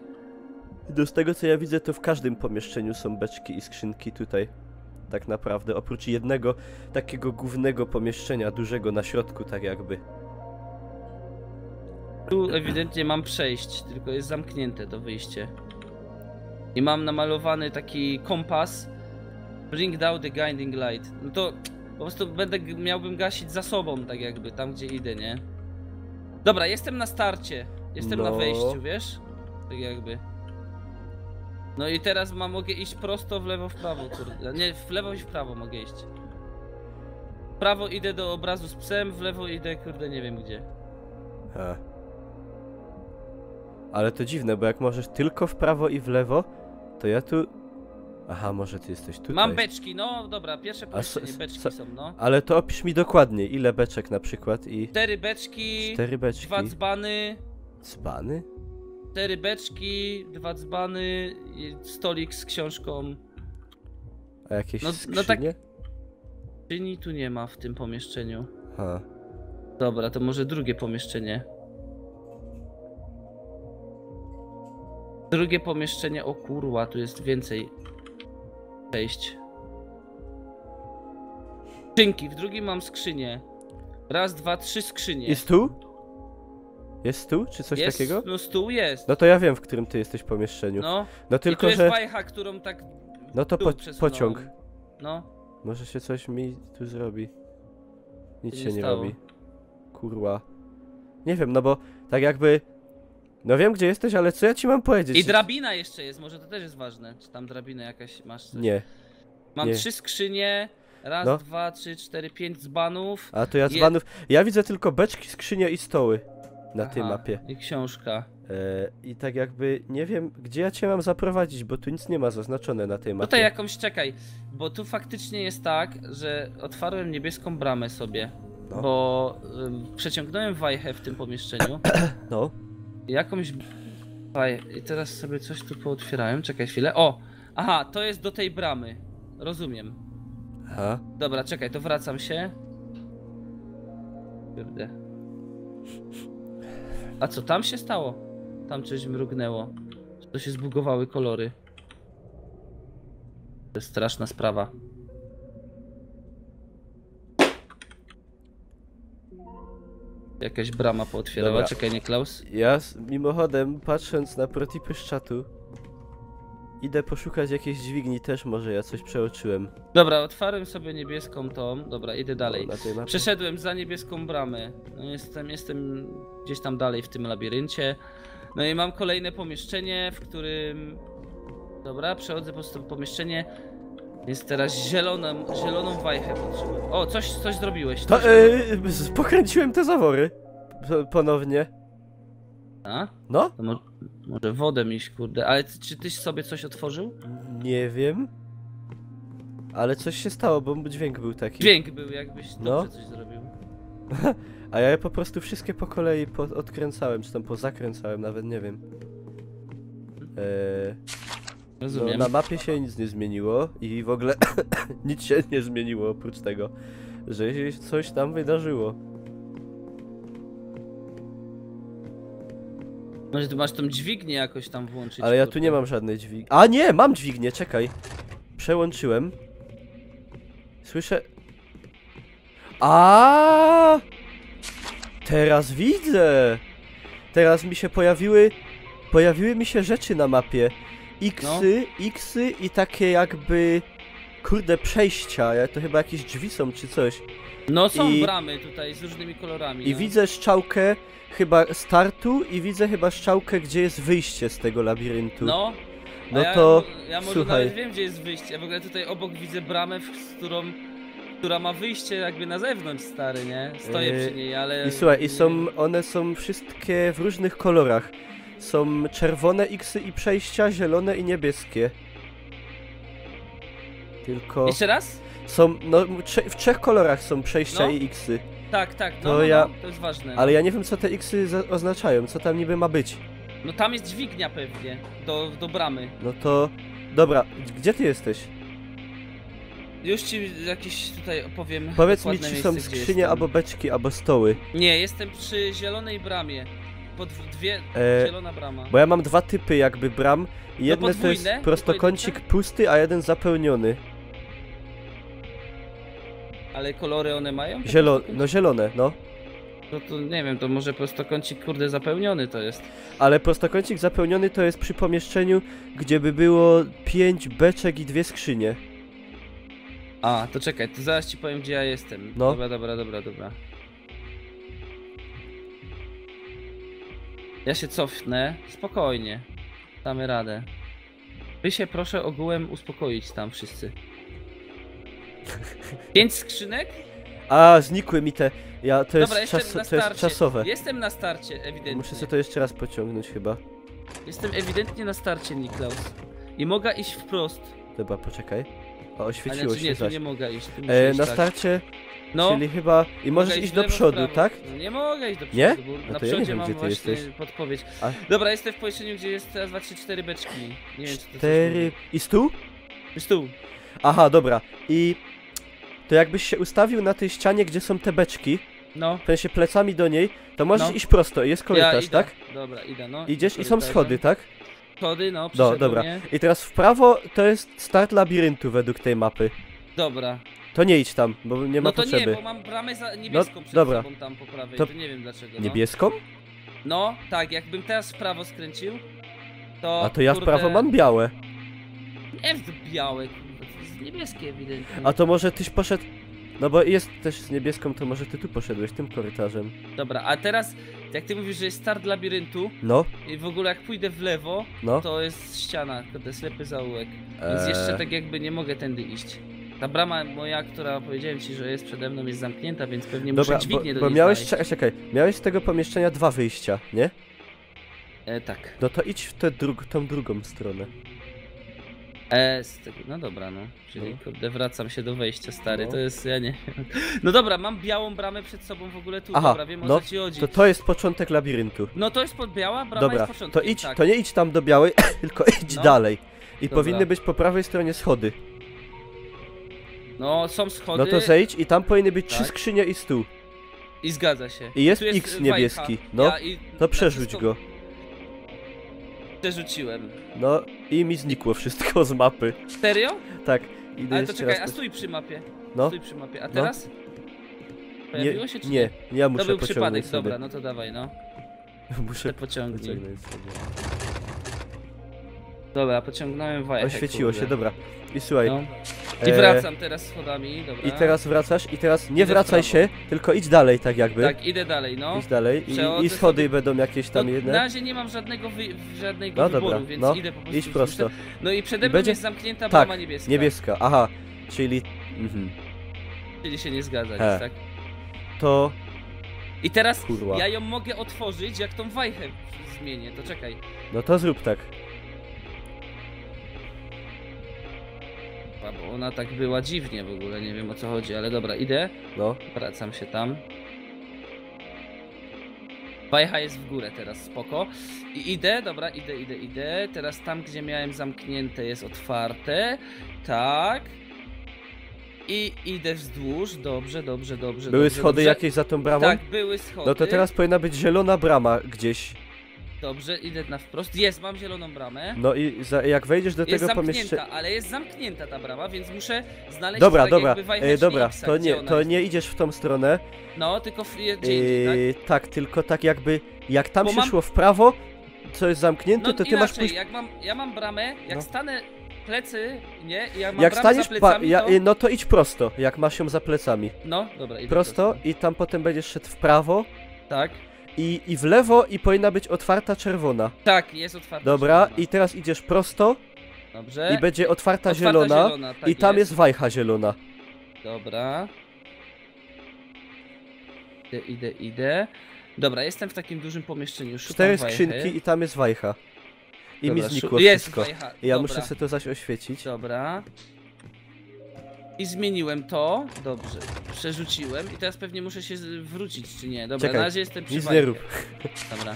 Z tego co ja widzę, to w każdym pomieszczeniu są beczki i skrzynki tutaj. Tak naprawdę, oprócz jednego takiego głównego pomieszczenia, dużego na środku, tak jakby. Tu ewidentnie mam przejść, tylko jest zamknięte to wyjście. I mam namalowany taki kompas. Bring down the guiding light. No to po prostu miałbym gasić za sobą, tak jakby, tam gdzie idę, nie? Dobra, jestem na starcie. Jestem na No. wejściu, wiesz? Tak jakby. No i teraz mogę iść prosto w lewo, w prawo, kurde. Nie, w lewo i w prawo mogę iść. W prawo idę do obrazu z psem, w lewo idę, kurde, nie wiem gdzie. Ale to dziwne, bo jak możesz tylko w prawo i w lewo, to ja tu... Aha, może ty jesteś tutaj. Mam beczki, no dobra, pierwsze pomieszczenie, beczki są, no. Ale to opisz mi dokładnie, ile beczek na przykład i... 4 beczki, 4 beczki. 2 dzbany, Dzbany? 4 beczki, 2 dzbany, i stolik z książką. A jakieś No skrzynie? tak- Czyni tu nie ma w tym pomieszczeniu. Ha. Dobra, to może drugie pomieszczenie. Drugie pomieszczenie, o kurwa, tu jest więcej przejść. Skrzynki, w drugim mam skrzynię. Raz, dwa, 3 skrzynie. Jest tu? Jest tu? Czy coś Jest, takiego? no stół jest. No to ja wiem, w którym ty jesteś pomieszczeniu. No, No i tu tylko, jest że... wajcha, którą tak No to tu przesunąłem. pociąg. No, Może się coś mi tu zrobi. Nic To się nie nie stało. robi. Kurwa. Nie wiem, no bo tak jakby... No wiem, gdzie jesteś, ale co ja ci mam powiedzieć? i drabina jeszcze jest, może to też jest ważne. Czy tam drabinę jakaś masz? Coś? Nie. Mam nie. 3 skrzynie. Raz, No. 2, 3, 4, 5 dzbanów. A to ja dzbanów... Ja widzę tylko beczki, skrzynie i stoły. Na tej Aha, mapie. I książka. I tak jakby nie wiem, gdzie ja cię mam zaprowadzić, bo tu nic nie ma zaznaczone na tej mapie. Tutaj jakąś, czekaj, bo tu faktycznie jest tak, że otwarłem niebieską bramę sobie, No. bo przeciągnąłem wajchę w tym pomieszczeniu. No. Jakąś... I teraz sobie coś tu pootwierałem, czekaj chwilę. O! Aha, to jest do tej bramy. Rozumiem. Aha. Dobra, czekaj, to wracam się. Kurde. A co tam się stało? Tam coś mrugnęło. To się zbugowały kolory. To jest straszna sprawa. Jakaś brama pootwierała. Dobra. Czekaj, nie Klaus? Ja mimochodem, patrząc na protipy z czatu, idę poszukać jakiejś dźwigni też, może ja coś przeoczyłem. Dobra, otwarłem sobie niebieską tą. Dobra, idę dalej. Na tej mapie. Przeszedłem za niebieską bramę. No jestem gdzieś tam dalej w tym labiryncie. No i mam kolejne pomieszczenie, w którym... Dobra, przechodzę po prostu pomieszczenie. Jest teraz zieloną wajchę potrzebuję. O, coś zrobiłeś. To, pokręciłem te zawory. Ponownie. A? No? To może wodę iść, kurde. Ale czy tyś sobie coś otworzył? Nie wiem. Ale coś się stało, bo dźwięk był taki. Dźwięk był, jakbyś No. dobrze coś zrobił. A ja je po prostu wszystkie po kolei odkręcałem, czy tam pozakręcałem, nawet nie wiem. No, Rozumiem. na mapie się nic nie zmieniło i w ogóle nic się nie zmieniło oprócz tego, że się coś tam wydarzyło. Może ty masz tą dźwignię jakoś tam włączyć. Ale ja tu nie mam żadnej dźwigni. A nie, mam dźwignię, czekaj. Przełączyłem. Słyszę... A! Teraz widzę! Teraz mi się pojawiły mi się rzeczy na mapie. Xy i takie jakby... Kurde, przejścia, to chyba jakieś drzwi są czy coś. No są bramy tutaj z różnymi kolorami. I widzę strzałkę chyba startu i widzę chyba strzałkę, gdzie jest wyjście z tego labiryntu. No. No ja, to ja może słuchaj. nawet wiem, gdzie jest wyjście. Ja w ogóle tutaj obok widzę bramę, która ma wyjście jakby na zewnątrz, stary, nie? Stoję przy niej, ale... I słuchaj, one są wszystkie w różnych kolorach. Są czerwone Xy i przejścia, zielone i niebieskie. Tylko... Jeszcze raz? Są, no w 3 kolorach są przejścia No. i Xy. Tak, To ja- to jest ważne. Ale ja nie wiem co te Xy oznaczają, co tam niby ma być. No tam jest dźwignia pewnie, do bramy. No to... Dobra, gdzie ty jesteś? Już ci jakieś tutaj opowiem. Powiedz mi, dokładne czy miejsce, są gdzie skrzynie jestem. albo beczki, albo stoły. Nie, jestem przy zielonej bramie. Dwie, E, zielona brama. Bo ja mam 2 typy jakby bram. Jedne to jest podwójne? prostokącik Pojedyncze? pusty, a jeden zapełniony. Ale kolory one mają? No zielone, no. No to nie wiem, to może prostokącik kurde zapełniony to jest. Ale prostokącik zapełniony to jest przy pomieszczeniu, gdzie by było 5 beczek i 2 skrzynie. A, to czekaj, to zaraz ci powiem, gdzie ja jestem. No. Dobra. Ja się cofnę, spokojnie. Damy radę. Wy się proszę ogółem uspokoić tam wszyscy. 5 skrzynek? A, znikły mi te... To Dobra, jest, jestem na to jest starcie. czasowe. Jestem na starcie, ewidentnie. Muszę sobie to jeszcze raz pociągnąć chyba. Jestem ewidentnie na starcie, Niklaus. I mogę iść wprost. Dobra, poczekaj. O, Ale oświeciło czy się nie, tu zaś. nie mogę iść. Tu muszę iść Na tak. starcie, No, czyli chyba... I możesz mogę iść w do lewo, w przodu, prawo. tak? No nie mogę iść do przodu, Nie? bo No na to ja nie przodzie wiem, mam gdzie ty właśnie jesteś. podpowiedź. A- Dobra, jestem w pomieszczeniu, gdzie jest raz, 2, 3, 4 beczki. Nie wiem, czy to coś 4... I stół? mówi. Jest tu. Aha, dobra. I... To jakbyś się ustawił na tej ścianie, gdzie są te beczki, No. w sensie plecami do niej, to możesz No. iść prosto, jest korytarz, idę. tak? Dobra, idę, no. Idziesz i są Korytarzem. schody, tak? Schody, no, przyszedł Dobra. mnie. I teraz w prawo to jest start labiryntu według tej mapy. Dobra. To nie idź tam, bo nie ma No to potrzeby. nie, bo mam bramę niebieską przed dobra. sobą tam po prawej, To- to nie wiem dlaczego, no. Niebieską? No, tak, jakbym teraz w prawo skręcił, to A to ja w kurde, prawo mam białe. Nie wiem, to białe, kurde, to jest niebieskie ewidentnie. A to może tyś poszedł... No bo jest też z niebieską, to może ty tu poszedłeś tym korytarzem. Dobra, a teraz, jak ty mówisz, że jest start labiryntu No, i w ogóle jak pójdę w lewo, no. to jest ściana, kurde, ślepy zaułek. Więc jeszcze tak jakby nie mogę tędy iść. Ta brama moja, która powiedziałem ci, że jest przede mną, jest zamknięta, więc pewnie Dobra, muszę dźwignię do bo niej miałeś... znaleźć. Czekaj, miałeś z tego pomieszczenia 2 wyjścia, nie? Tak. No to idź w tą drugą stronę. Z tego, no dobra, no. Czyli kurde, wracam się do wejścia, stary, No. to jest, ja nie wiem. No dobra, mam białą bramę przed sobą w ogóle tu, Aha, dobra, wiem no, o co ci chodzi. To jest początek labiryntu. No to jest biała brama Dobra, jest początkiem, to idź, tak. to nie idź tam do białej, tylko idź No. dalej. I Dobra. powinny być po prawej stronie schody. No, są schody No to zejdź i tam powinny być 3 Tak. skrzynie i stół. i zgadza się. I jest Tu X wajcha. niebieski, no, To przerzuć go. Przerzuciłem. No i mi znikło wszystko z mapy. Serio? Tak, idę Ale to jeszcze czekaj, a raz. stój przy mapie. No, Stój przy mapie, a teraz? nie, Pojawiło się czy nie, ja muszę To był pociągnąć przypadek, sobie. dobra, no to dawaj, no. Muszę Te pociągnij. pociągnąć sobie. Dobra, pociągnąłem wajchę, Oświeciło kurde. się, dobra. I słuchaj, No. I wracam teraz schodami, dobra. i teraz wracasz i teraz nie Idę w wracaj prawo. się, tylko idź dalej tak jakby. Tak, idę dalej, no. Idź dalej Przechodzę i schody sobie. będą jakieś tam No, jedne. na razie nie mam żadnego No wyboru, dobra, więc no, idę po prostu. idź prosto. No i przede mną będzie- jest zamknięta Tak, brama niebieska. Niebieska, aha, czyli... Mhm. Czyli się nie zgadza, He. nic, tak? To... I teraz Kurwa. ja ją mogę otworzyć, jak tą wajchę zmienię, to czekaj. No to zrób tak. ona tak była dziwnie w ogóle, nie wiem o co chodzi, ale dobra, idę. No. Wracam się tam. Wajcha jest w górę teraz, spoko. I idę, dobra, idę. Teraz tam, gdzie miałem zamknięte, jest otwarte. Tak. I idę wzdłuż, dobrze. Były schody jakieś za tą bramą? Tak, były schody. No to teraz powinna być zielona brama gdzieś. Dobrze, idę na wprost. Jest, mam zieloną bramę. No i jak wejdziesz do tego pomieszczenia. Ale jest zamknięta ta brama, więc muszę znaleźć dobra, tak dobra, dobra, X-a, to nie idziesz w tą stronę. No, tylko gdzie indziej, tak? Tak, tylko tak jakby, jak tam się szło w prawo, co jest zamknięte, no, to ty inaczej, masz pójść... ja mam bramę, jak stanę plecy, nie? I jak mam jak bramę staniesz, za plecami, no to idź prosto, jak masz ją za plecami. No, dobra, idę prosto i tam potem będziesz szedł w prawo. Tak. I w lewo i powinna być otwarta czerwona. Tak, jest otwarta dobra, zielona. I teraz idziesz prosto. Dobrze. I będzie otwarta zielona tak i tam jest wajcha zielona. Dobra. Idę. Dobra, jestem w takim dużym pomieszczeniu. Szukam 4 wajchy. skrzynki i tam jest wajcha. I dobra, mi znikło jest wszystko. Wajcha. Ja dobra. muszę sobie to zaś oświecić. Dobra. I zmieniłem to. Dobrze. Przerzuciłem i teraz pewnie muszę się wrócić, czy nie? Dobra, czekaj, na razie jestem przy nic wajchie. nie rób. Dobra.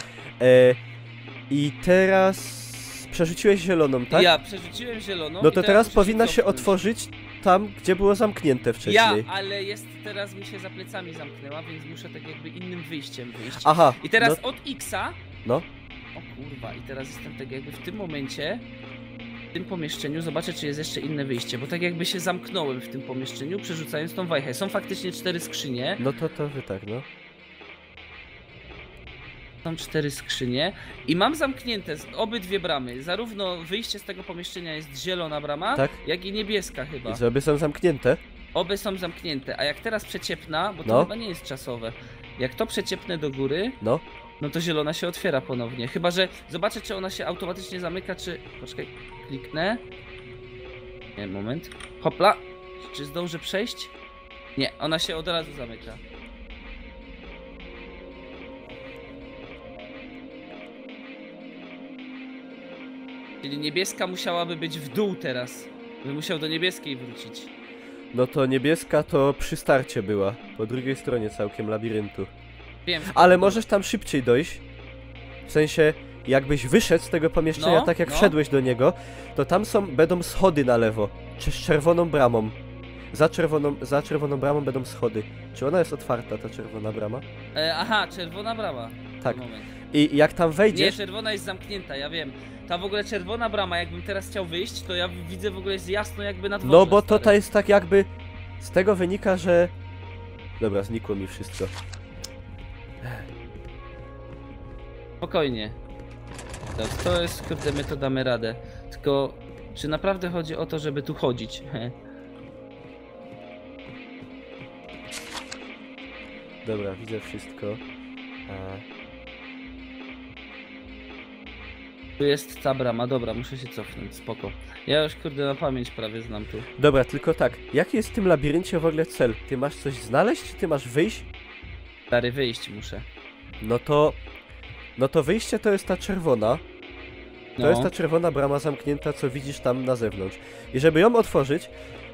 I teraz przerzuciłeś zieloną, tak? Ja przerzuciłem zieloną. No to teraz powinna się cofnąć. otworzyć tam, gdzie było zamknięte wcześniej. Ale teraz mi się za plecami zamknęła, więc muszę tak jakby innym wyjściem wyjść. Aha. I teraz no... od X-a. No. O kurwa, i teraz jestem tak jakby w tym momencie, w tym pomieszczeniu, zobaczę czy jest jeszcze inne wyjście, bo tak jakby się zamknąłem w tym pomieszczeniu, przerzucając tą wajchę. Są faktycznie 4 skrzynie. No to wy tak, no. Są 4 skrzynie i mam zamknięte obydwie bramy. Zarówno wyjście z tego pomieszczenia jest zielona brama, tak? Jak i niebieska chyba. I obie są zamknięte? Obie są zamknięte, a jak teraz przeciepna, bo to chyba nie jest czasowe, jak to przeciepnę do góry, no to zielona się otwiera ponownie. Chyba że zobaczę czy ona się automatycznie zamyka, czy... Poczekaj, kliknę. Nie, moment. Hopla. Czy zdążę przejść? Nie, ona się od razu zamyka. Czyli niebieska musiałaby być w dół teraz. Bym musiał do niebieskiej wrócić. No to niebieska to przy starcie była. Po drugiej stronie całkiem labiryntu. Wiem. Ale możesz tam szybciej dojść. W sensie, jakbyś wyszedł z tego pomieszczenia tak jak wszedłeś do niego, to tam będą schody na lewo. Czy z czerwoną bramą. Za czerwoną bramą będą schody. Czy ona jest otwarta, ta czerwona brama? Aha, czerwona brama. Tak. I jak tam wejdziesz... Nie, czerwona jest zamknięta, ja wiem. Ta w ogóle czerwona brama, jakbym teraz chciał wyjść, to ja widzę w ogóle jest jasno jakby na dworze. No bo to jest tak jakby... Z tego wynika, że... Dobra, znikło mi wszystko. Spokojnie. To jest, kurde, my to damy radę. Tylko, czy naprawdę chodzi o to, żeby tu chodzić? Dobra, widzę wszystko. Tu jest ta brama, dobra, muszę się cofnąć, spoko. Ja już, kurde, na pamięć prawie znam tu. Dobra, tylko tak, jaki jest w tym labiryncie w ogóle cel? Ty masz coś znaleźć, czy ty masz wyjść? Stary, wyjść muszę. No to wyjście to jest ta czerwona. To jest ta czerwona brama zamknięta, co widzisz tam na zewnątrz. I żeby ją otworzyć,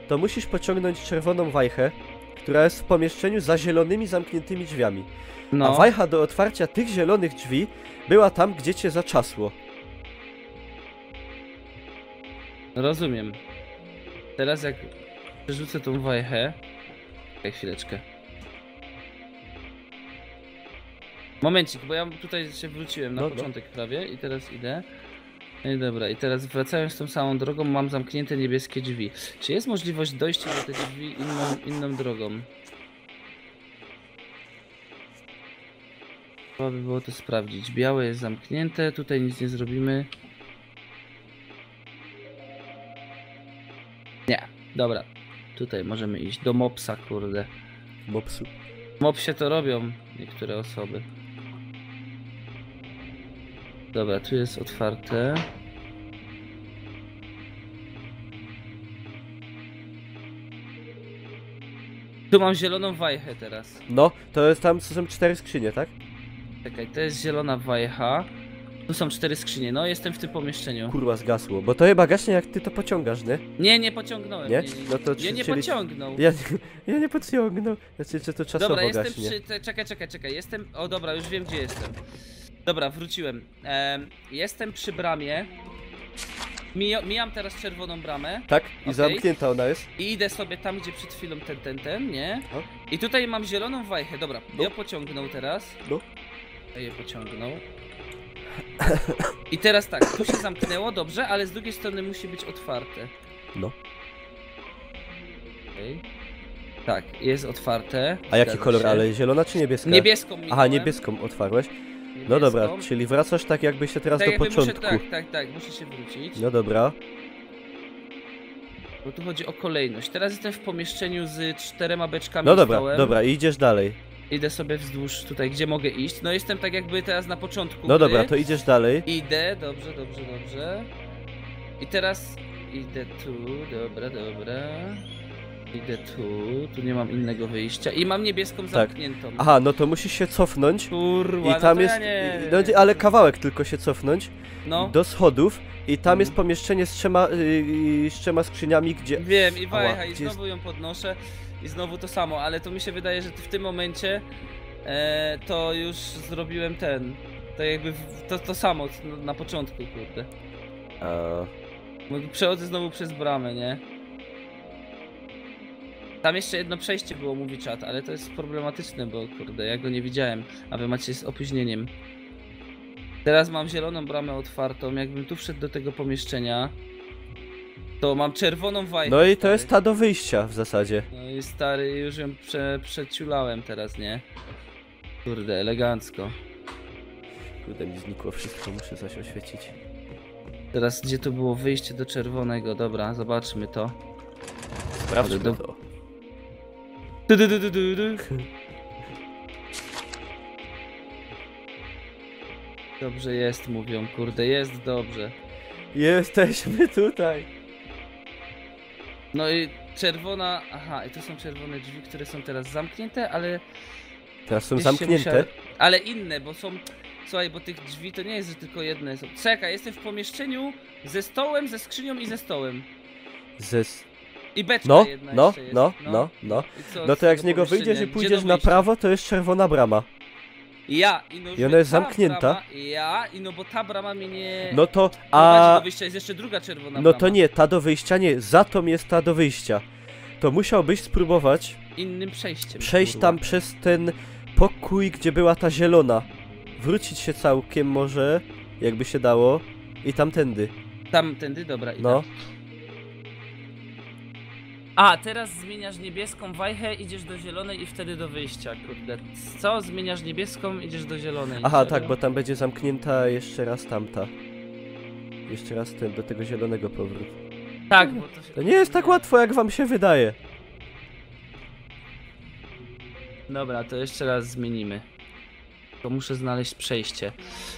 to musisz pociągnąć czerwoną wajchę, która jest w pomieszczeniu za zielonymi zamkniętymi drzwiami. A wajcha do otwarcia tych zielonych drzwi była tam, gdzie cię zaczasło. Rozumiem. Teraz jak przerzucę tą wajchę... Czekaj chwileczkę. Momencik, bo ja tutaj się wróciłem na początek prawie i teraz idę. No i dobra, i teraz wracając tą samą drogą mam zamknięte niebieskie drzwi. Czy jest możliwość dojścia do tych drzwi inną drogą? Trzeba by było to sprawdzić. Białe jest zamknięte, tutaj nic nie zrobimy. Nie, dobra. Tutaj możemy iść do mopsa, kurde. Mopsu. Mopsie to robią niektóre osoby. Dobra, tu jest otwarte. Tu mam zieloną wajchę teraz. No, to jest tam, co są 4 skrzynie, tak? Czekaj, to jest zielona wajcha. Tu są 4 skrzynie, no jestem w tym pomieszczeniu. Kurwa, zgasło, bo to chyba gaśnie jak ty to pociągasz, nie? Nie pociągnąłem. Nie? No to Ja nie czyli- pociągnął. Ja nie pociągnął. Znaczy, czy to czasowo Dobra, jestem gaśnie. Czekaj, jestem... O dobra, już wiem gdzie jestem. Dobra, wróciłem. Jestem przy bramie. Mijam teraz czerwoną bramę. Tak? I Okej. zamknięta ona jest? I idę sobie tam, gdzie przed chwilą ten, nie? No. I tutaj mam zieloną wajchę, dobra. No. Ja pociągnął teraz. No. Ja je pociągnął. I teraz tak, tu się zamknęło, dobrze, ale z drugiej strony musi być otwarte. No. Okej. Tak, jest otwarte. A jaki Zgadza kolor, się. ale zielona czy niebieska? Niebieską Aha, minąłem. niebieską otwarłeś. Niebieską. No dobra, czyli wracasz tak jakby się teraz Tak do jakby początku. tak, muszę się wrócić. No dobra. Bo tu chodzi o kolejność. Teraz jestem w pomieszczeniu z 4 beczkami No i dobra, stołem. dobra, i idziesz dalej. Idę sobie wzdłuż tutaj, gdzie mogę iść. No jestem tak jakby teraz na początku No gry. dobra, to idziesz dalej. Idę, dobrze. I teraz idę tu, dobra. Idę tu nie mam innego wyjścia. I mam niebieską zamkniętą. Aha, no to musisz się cofnąć. Kurwa, I tam no to jest. ja nie... No, ale kawałek tylko się cofnąć. No. Do schodów. I tam jest pomieszczenie z 3 skrzyniami, gdzie. Wiem, i wajcha, Ała, i gdzie znowu ją podnoszę. I znowu to samo, ale to mi się wydaje, że w tym momencie to już zrobiłem to jakby to samo na początku, kurde. A... Bo przechodzę znowu przez bramę, nie? Tam jeszcze jedno przejście było, mówi czat, ale to jest problematyczne, bo kurde, ja go nie widziałem, a wy macie z opóźnieniem. Teraz mam zieloną bramę otwartą, jakbym tu wszedł do tego pomieszczenia, to mam czerwoną wajchę. No i to stary. jest ta do wyjścia w zasadzie. No i stary, już ją przeciulałem teraz, nie? Kurde, elegancko. Kurde, mi znikło wszystko, muszę coś oświecić. Teraz gdzie tu było wyjście do czerwonego? Dobra, zobaczmy to. Sprawdźmy Do- to. Du. Dobrze jest, mówią, kurde, jest dobrze. Jesteśmy tutaj. No i czerwona... Aha, i to są czerwone drzwi, które są teraz zamknięte, ale... Teraz są gdzieś się zamknięte. musiały- Ale inne, bo są... Słuchaj, bo tych drzwi to nie jest, że tylko jedne są. Czekaj, jestem w pomieszczeniu ze stołem, ze skrzynią i ze stołem. I beczka No, jedna no, jeszcze jest. no. I co No z to jak z tego niego wyjdziesz pomieszczenia? i Gdzie pójdziesz do na wyjścia? prawo, to jest czerwona brama. I ona jest zamknięta? No bo ta brama mnie nie... No to, prowadzi do wyjścia, jest jeszcze druga czerwona no brama. to nie, ta do wyjścia nie, za tą jest ta do wyjścia. To musiałbyś spróbować Innym przejściem. przejść kurwa. tam przez ten pokój, gdzie była ta zielona. Wrócić się całkiem może, jakby się dało, i tamtędy. Tamtędy, dobra, idę. No. A, teraz zmieniasz niebieską wajchę, idziesz do zielonej i wtedy do wyjścia, kurde. Co? Zmieniasz niebieską, idziesz do zielonej. Aha, Serio? tak, bo tam będzie zamknięta jeszcze raz tamta. Jeszcze raz do tego zielonego powrót. Tak, bo to się... To nie jest tak łatwo, jak wam się wydaje. Dobra, to jeszcze raz zmienimy. To muszę znaleźć przejście.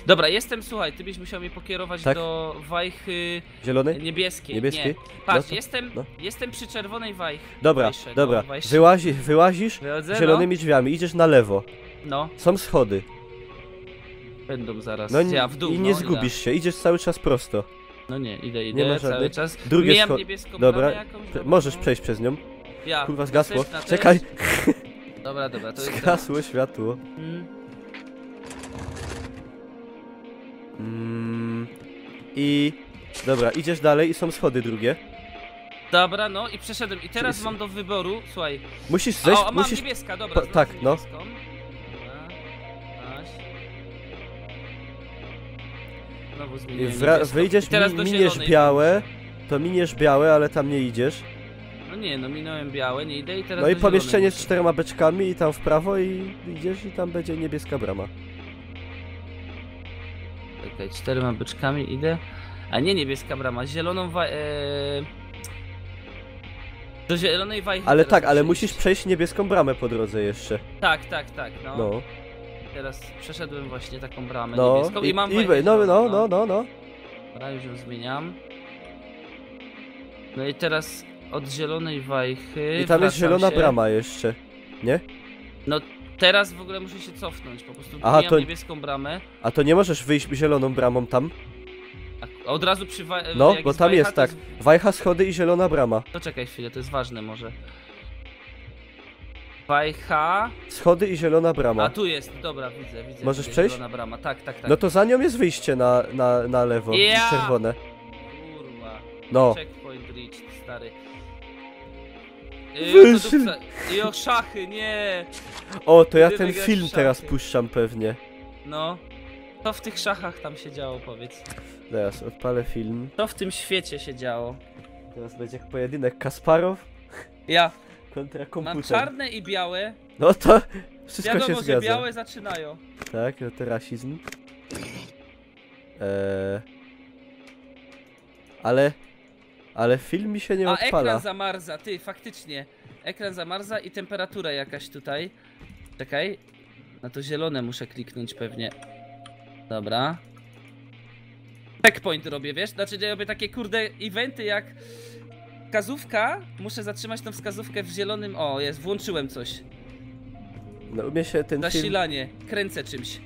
Dobra, jestem, słuchaj, ty byś musiał mnie pokierować Tak? do wajchy Zielony? niebieskiej. Niebieskiej? Nie. Patrz, No to- no. jestem przy czerwonej wajchie. Dobra, Wajsze, dobra. no, wajsze. Wyłazisz Wychodzę, zielonymi drzwiami, idziesz na lewo. No, Są schody. będą zaraz. No Ja w dół, i no, nie idę. zgubisz się, idziesz cały czas prosto. No nie, idę Nie ma cały żadnych- czas. Drugie Mijam scho- niebieską Dobra, bramę jakąś, dobra, możesz no. przejść przez nią. Ja, Kurwa, zgasło. następna też. Czekaj, Dobra, to jest... zgasło światło. Mm. I... Dobra, idziesz dalej i są schody drugie. Dobra, no i przeszedłem. I teraz Czyli- mam do wyboru, słuchaj. Musisz zejść, Mam musisz... niebieska, dobra. znalazłem tak, no. niebieską. Dobra, aś. Znowu zmieniłem niebieską. Wyjdziesz, I teraz do miniesz zielonej białe, to miniesz białe, ale tam nie idziesz. No nie, no minąłem białe, nie idę i teraz No i do pomieszczenie z zielonej 4 beczkami i tam w prawo i idziesz i tam będzie niebieska brama. muszę. Czekaj, 4 beczkami idę. A nie niebieska brama, zieloną do zielonej wajchy. Ale teraz tak, ale muszę musisz iść. przejść niebieską bramę po drodze jeszcze. Tak, no. No, Teraz przeszedłem właśnie taką bramę no, niebieską i mam no, wajchę no, zieloną, no. Dobra, już ją zmieniam. No i teraz od zielonej wajchy I tam jest wracam zielona się. brama jeszcze, nie? No Teraz w ogóle muszę się cofnąć, po prostu Aha, mijam to- niebieską bramę. A to nie możesz wyjść zieloną bramą tam? A od razu przy No, jak bo tam wajcha, jest to tak. Wajcha, schody i zielona brama. To czekaj chwilę, to jest ważne może. Wajcha. Schody i zielona brama. A tu jest, dobra, widzę. Możesz widzę, przejść? zielona brama, tak. No to za nią jest wyjście na lewo, Ja! czerwone. Kurwa. No. Checkpoint reached, stary. Wyszedł. I o szachy, nie! O, to ja Gdy ten wygrasz film szachy. teraz puszczam pewnie. No. Co w tych szachach tam się działo, powiedz? Teraz odpalę film. Co w tym świecie się działo? Teraz będzie pojedynek Kasparow Ja kontra mam komputer. czarne i białe. No to wszystko Wiadomo, się że zgadza. białe zaczynają. Tak, no to rasizm. Ale film mi się nie A odpala. ekran zamarza, ty, faktycznie. Ekran zamarza i temperatura jakaś tutaj. Czekaj. Na to zielone muszę kliknąć pewnie. Dobra. Checkpoint robię, wiesz? Znaczy ja robię takie kurde eventy jak wskazówka. Muszę zatrzymać tą wskazówkę w zielonym. O, jest, włączyłem coś. No u mnie się ten film Zasilanie. Kręcę czymś.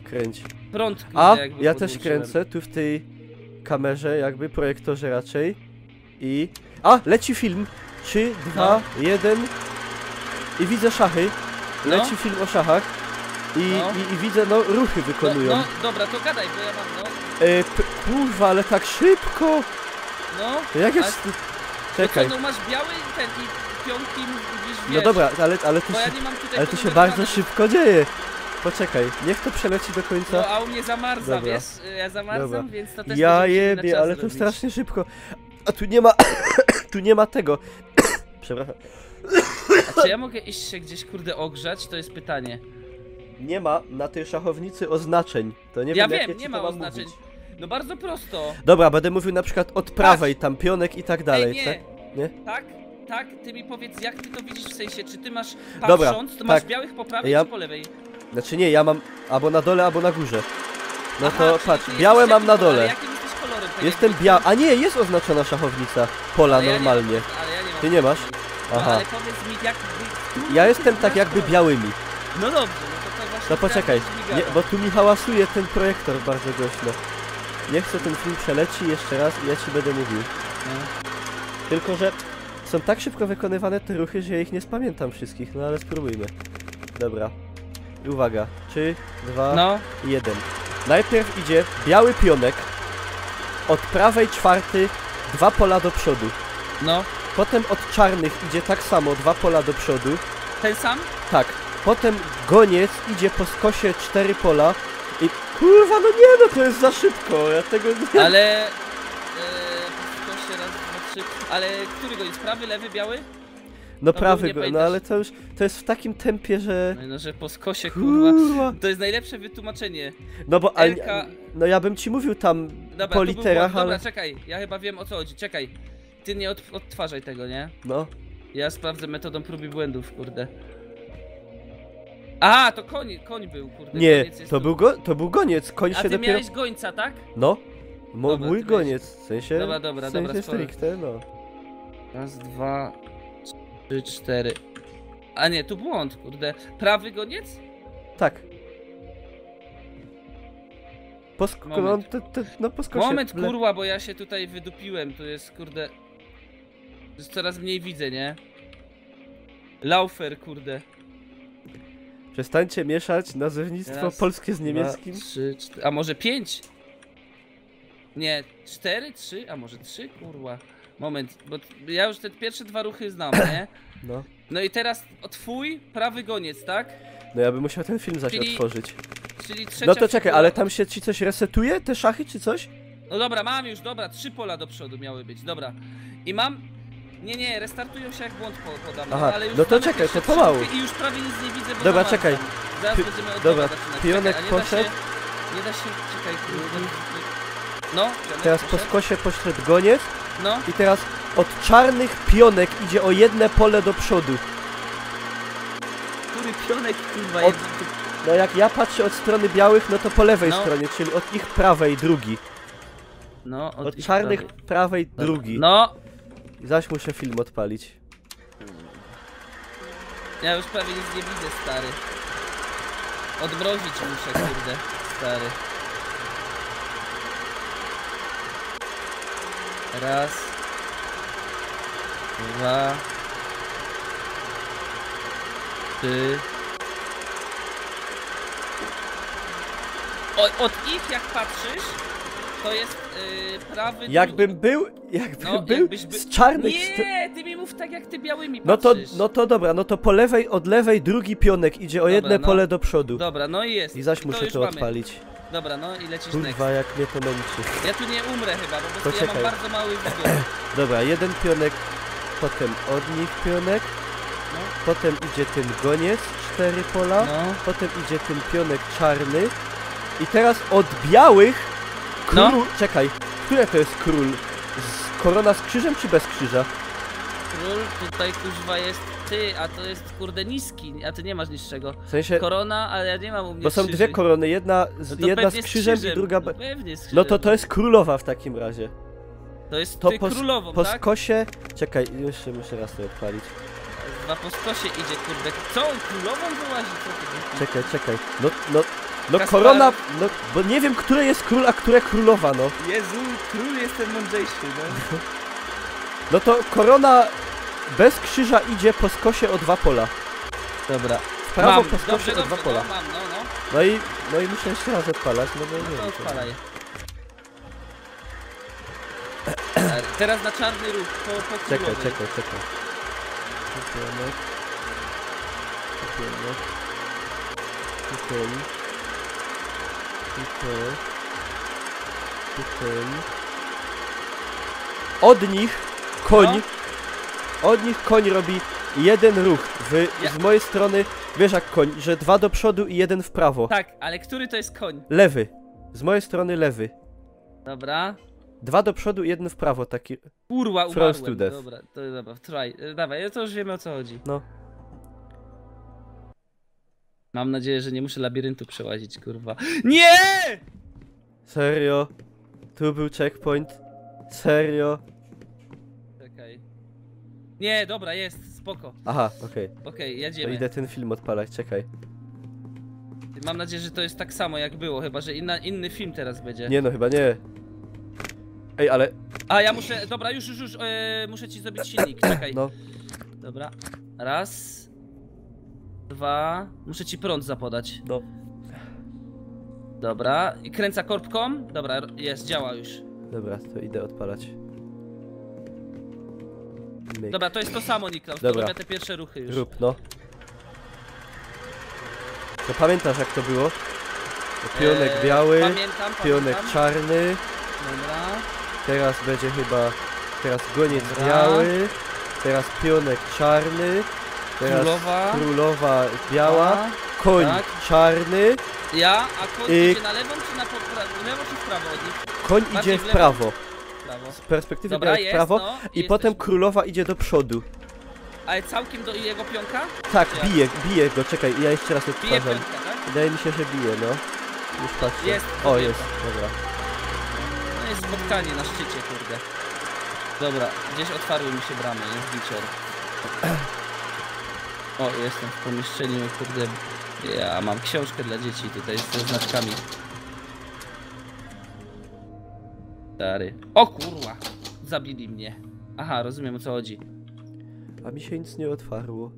kręci. Prąd, kurde, A, jakby ja też podłączyłem. kręcę tu w tej kamerze, jakby projektorze raczej. I... A, leci film! 3, 2, 1 i widzę szachy. No. Leci film o szachach. No. I widzę, no, ruchy wykonują. No, dobra, to gadaj, bo ja mam, no. Kurwa, ale tak szybko! No. To jak Ale- jest... No Czekaj. co, no masz biały ten i pionki mówisz, wiesz. No dobra, ale to Bo ja się, nie mam tutaj ale to się ponumerowane, bardzo szybko dzieje. Poczekaj, niech to przeleci do końca. No a u mnie zamarza, Dobra. wiesz? Ja zamarzam, Dobra. więc to też Ja będziemy musieli na jebie, czas ale to zrobić. strasznie szybko. A tu nie ma... tu nie ma tego. Przepraszam. A czy ja mogę iść się gdzieś, kurde, ogrzać? To jest pytanie. Nie ma na tej szachownicy oznaczeń. To nie Ja wiem, jakie wiem, ci nie to ma mam oznaczeń. mówić. No bardzo prosto. Dobra, będę mówił na przykład od prawej, tam pionek i tak dalej, Ej, nie. tak? Nie? Tak, ty mi powiedz, jak ty to widzisz, w sensie, czy ty masz, Dobra, patrząc, to masz tak. białych po prawej Ja- czy po lewej? Znaczy nie, ja mam albo na dole, albo na górze. No Aha, to czyli patrz, ty białe jesteś mam na jakim- ale dole. jakim jesteś kolorem? Tak Jestem jakby- biały. A nie, jest oznaczona szachownica. Pola Ale ja nie mam- normalnie. ale ja nie mam. Ty nie masz? No, Aha. ale powiedz mi, jak... Ja jestem tak jakby białymi. No dobrze, no to właśnie... No poczekaj, teraz nie, bo tu mi hałasuje ten projektor bardzo głośno. Nie chcę, ten film przeleci jeszcze raz i ja ci będę mówił. No. Tylko, że są tak szybko wykonywane te ruchy, że ja ich nie spamiętam wszystkich, no ale spróbujmy. Dobra. I uwaga. 3, 2, No, 1. Najpierw idzie biały pionek. Od prawej czwarty 2 pola do przodu. no. Potem od czarnych idzie tak samo 2 pola do przodu. Ten sam? Tak. Potem goniec idzie po skosie 4 pola. I kurwa, no nie, no to jest za szybko, ja tego nie... Ale... Proszę, raz, dwa, trzy... Ale który go jest? Prawy, lewy, biały? No był, prawy, nie no pamiętasz. ale to jest w takim tempie, że... No, że po skosie, kurwa. Kurwa. To jest najlepsze wytłumaczenie. No bo... Elka- No ja bym ci mówił tam Dobra, po tu był literach, błąd. ale... Dobra, czekaj, ja chyba wiem o co chodzi, czekaj. Ty nie odtwarzaj tego, nie? No. Ja sprawdzę metodą prób i błędów, kurde. A, to koń był, kurde. Nie, koniec jest to tu. był goniec, koń A się ty dopiero... miałeś gońca, tak? No. Dobra, Mój ty goniec, w sensie... Dobra, w sensie dobra, spoko. stricte, no. Raz, dwa, trzy, cztery. A nie, tu błąd, kurde. Prawy goniec? Tak. No, Moment. no po skosie... Moment, kurwa, bo ja się tutaj wydupiłem. Tu jest, kurde... Już coraz mniej widzę, nie? Laufer, kurde. Przestańcie mieszać nazewnictwo Raz, polskie z niemieckim. 2, 3, 4, a może 5? Nie, 4, 3, a może 3, kurwa. Moment, bo ja już te pierwsze dwa ruchy znam, nie? No. No i teraz twój prawy goniec, tak? No ja bym musiał ten film zaś Czyli otworzyć. Czyli trzecia No to czekaj, figura. ale tam się ci coś resetuje? Te szachy czy coś? No dobra, mam już, dobra, 3 pola do przodu miały być, dobra. I mam... Nie, restartują się jak błąd podam, Aha, ale już no to mamy czekaj, pierwsze to pomału. trzy ruchy I już prawie nic nie widzę, bo Dobra, zamarzam. czekaj. Zaraz Pi- będziemy od dobra, nowa zaczynać. pionek Czekaj, a nie poszedł. Da się, nie da się, czekaj, kurde. No, pionek Teraz po poszedł. skosie poszedł goniec No, i teraz od czarnych pionek idzie o jedne pole do przodu. który pionek, kurwa, Od- No jak ja patrzę od strony białych, no to po lewej No. stronie, czyli od ich prawej drugi. No, Od ich czarnych prawej. prawej drugi. No, Zaś muszę film odpalić. ja już prawie nic nie widzę, stary. Odmrozić muszę, kurde, stary. Raz. Dwa. Trzy. Od ich, jak patrzysz, to jest prawy... Jakbym był z czarnych... Nie, ty mi mów tak, jak ty białymi patrzysz. No to dobra, no to po lewej, od lewej drugi pionek idzie o jedne pole do przodu. Dobra, no i jest. I zaś muszę to odpalić. Dobra, no i lecisz Kurwa, jak mnie to męczy. Ja tu nie umrę chyba, bo po prostu ja mam bardzo mały widok. Dobra, jeden pionek, potem od nich pionek, No. potem idzie ten goniec, 4 pola, No. potem idzie ten pionek czarny i teraz od białych król... No. Czekaj, które to jest król? Korona z krzyżem czy bez krzyża? Król tutaj kuźwa jest ty, a to jest kurde niski, a ty nie masz niższego. W sensie... Korona, ale ja nie mam u mnie Bo są krzyży. dwie korony, jedna No z, to jedna z pewnie krzyżem i druga... No pewnie z krzyżem. No to jest królowa w takim razie. To jest To ty królową, po tak? skosie... Czekaj, jeszcze muszę raz to odpalić. Dwa po skosie idzie, kurde. Co, on królową wyłazi? Co ty Czekaj. No Kaspar. korona... No, bo nie wiem, które jest król, a które królowa, no. Jezu, król jestem mądrzejszy, no. No to korona bez krzyża idzie po skosie o 2 pola. Dobra. W prawo po skosie o 2 pola. No, mam, no. No i muszę jeszcze raz odpalać, no bo nie No to wiem. odpalaj. Teraz na czarny ruch, po królowej. Czekaj. Pionek. Od nich koń. No. Od nich koń robi jeden ruch. Z mojej strony, wiesz jak koń, że 2 do przodu i 1 w prawo. Tak, ale który to jest koń? Lewy. Z mojej strony lewy. Dobra. 2 do przodu i 1 w prawo, taki. Kurwa, Frost to umarłem. death. Dobra, to dobra, try. Dawaj, to już wiemy, o co chodzi. No. Mam nadzieję, że nie muszę labiryntu przełazić, kurwa. Nie! Serio? Tu był checkpoint? Serio? Czekaj. Nie, dobra, jest, spoko. Aha, okej. Okej, To jedziemy. idę ten film odpalać, czekaj. Mam nadzieję, że to jest tak samo jak było, chyba że inny film teraz będzie. Nie no, chyba nie. Ej, ale... A ja muszę, dobra, już, muszę ci zrobić silnik, czekaj. No. Dobra, raz, dwa, muszę ci prąd zapodać. No. Dobra, i kręca korbką, dobra, jest, działa już. Dobra, to idę odpalać. Myk. Dobra, to jest to samo, Niklaus, to Dobra. robię te pierwsze ruchy już. Rób, no. To pamiętasz jak to było? To pionek biały, Pamiętam. pionek czarny, Dobra. teraz będzie chyba... Teraz goniec Dobra. biały, teraz pionek czarny, teraz królowa biała, A, koń tak. czarny, Ja, a koń idzie na lewą czy na lewo czy w prawo od nich? koń Bardziej idzie w w lewo. prawo. Prawo. Z perspektywy Dobra, białej w jest, prawo no, i jesteś- potem królowa idzie do przodu. Ale całkiem do jego pionka? Tak, Ja. bije go, czekaj, ja jeszcze raz Bije odtwarzam. pionka, tak? Wydaje mi się, że bije, no. Już patrzę. Jest, O, kobieta. jest, dobra. No jest spotkanie na szczycie, kurde. Dobra, gdzieś otwarły mi się bramy, jest wieczór. O, jestem w pomieszczeniu, kurde. Ja mam książkę dla dzieci tutaj ze znaczkami. Stary. O kurwa! Zabili mnie. Aha, rozumiem, o co chodzi. A mi się nic nie otwarło.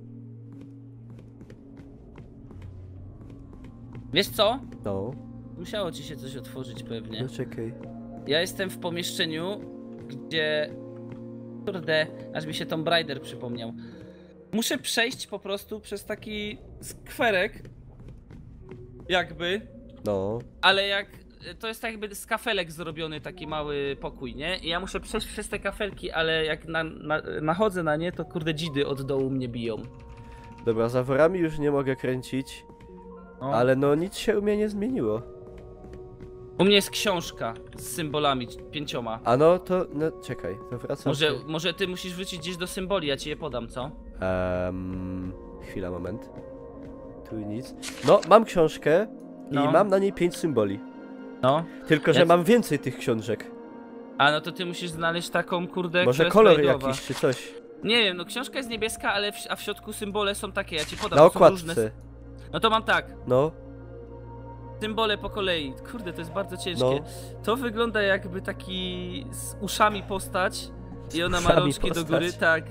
Wiesz co? No, Musiało ci się coś otworzyć pewnie. no czekaj. Ja jestem w pomieszczeniu, gdzie... Kurde, aż mi się Tomb Raider przypomniał. Muszę przejść po prostu przez taki skwerek. Jakby. No. Ale jak... To jest tak jakby z kafelek zrobiony taki mały pokój, nie? I ja muszę przejść przez te kafelki, ale jak nachodzę na nie, to kurde dzidy od dołu mnie biją. Dobra, za worami już nie mogę kręcić, No. ale no nic się u mnie nie zmieniło. U mnie jest książka z symbolami 5. A no to, no czekaj, to wracam. Może ty musisz wrócić gdzieś do symboli, ja ci je podam, co? Chwila, moment. Tu nic. No, mam książkę i No. mam na niej 5 symboli. No. Tylko, że Ja- mam więcej tych książek. A no to ty musisz znaleźć taką kurde, Może która jest kolor brajdowa. jakiś czy coś. Nie wiem, no książka jest niebieska, ale a w środku symbole są takie, ja ci podam, Na to są różne. okładce. No to mam tak, No, Symbole po kolei. Kurde, to jest bardzo ciężkie. No. To wygląda jakby taki z uszami postać i ona ma uszami rączki do postać. góry, tak.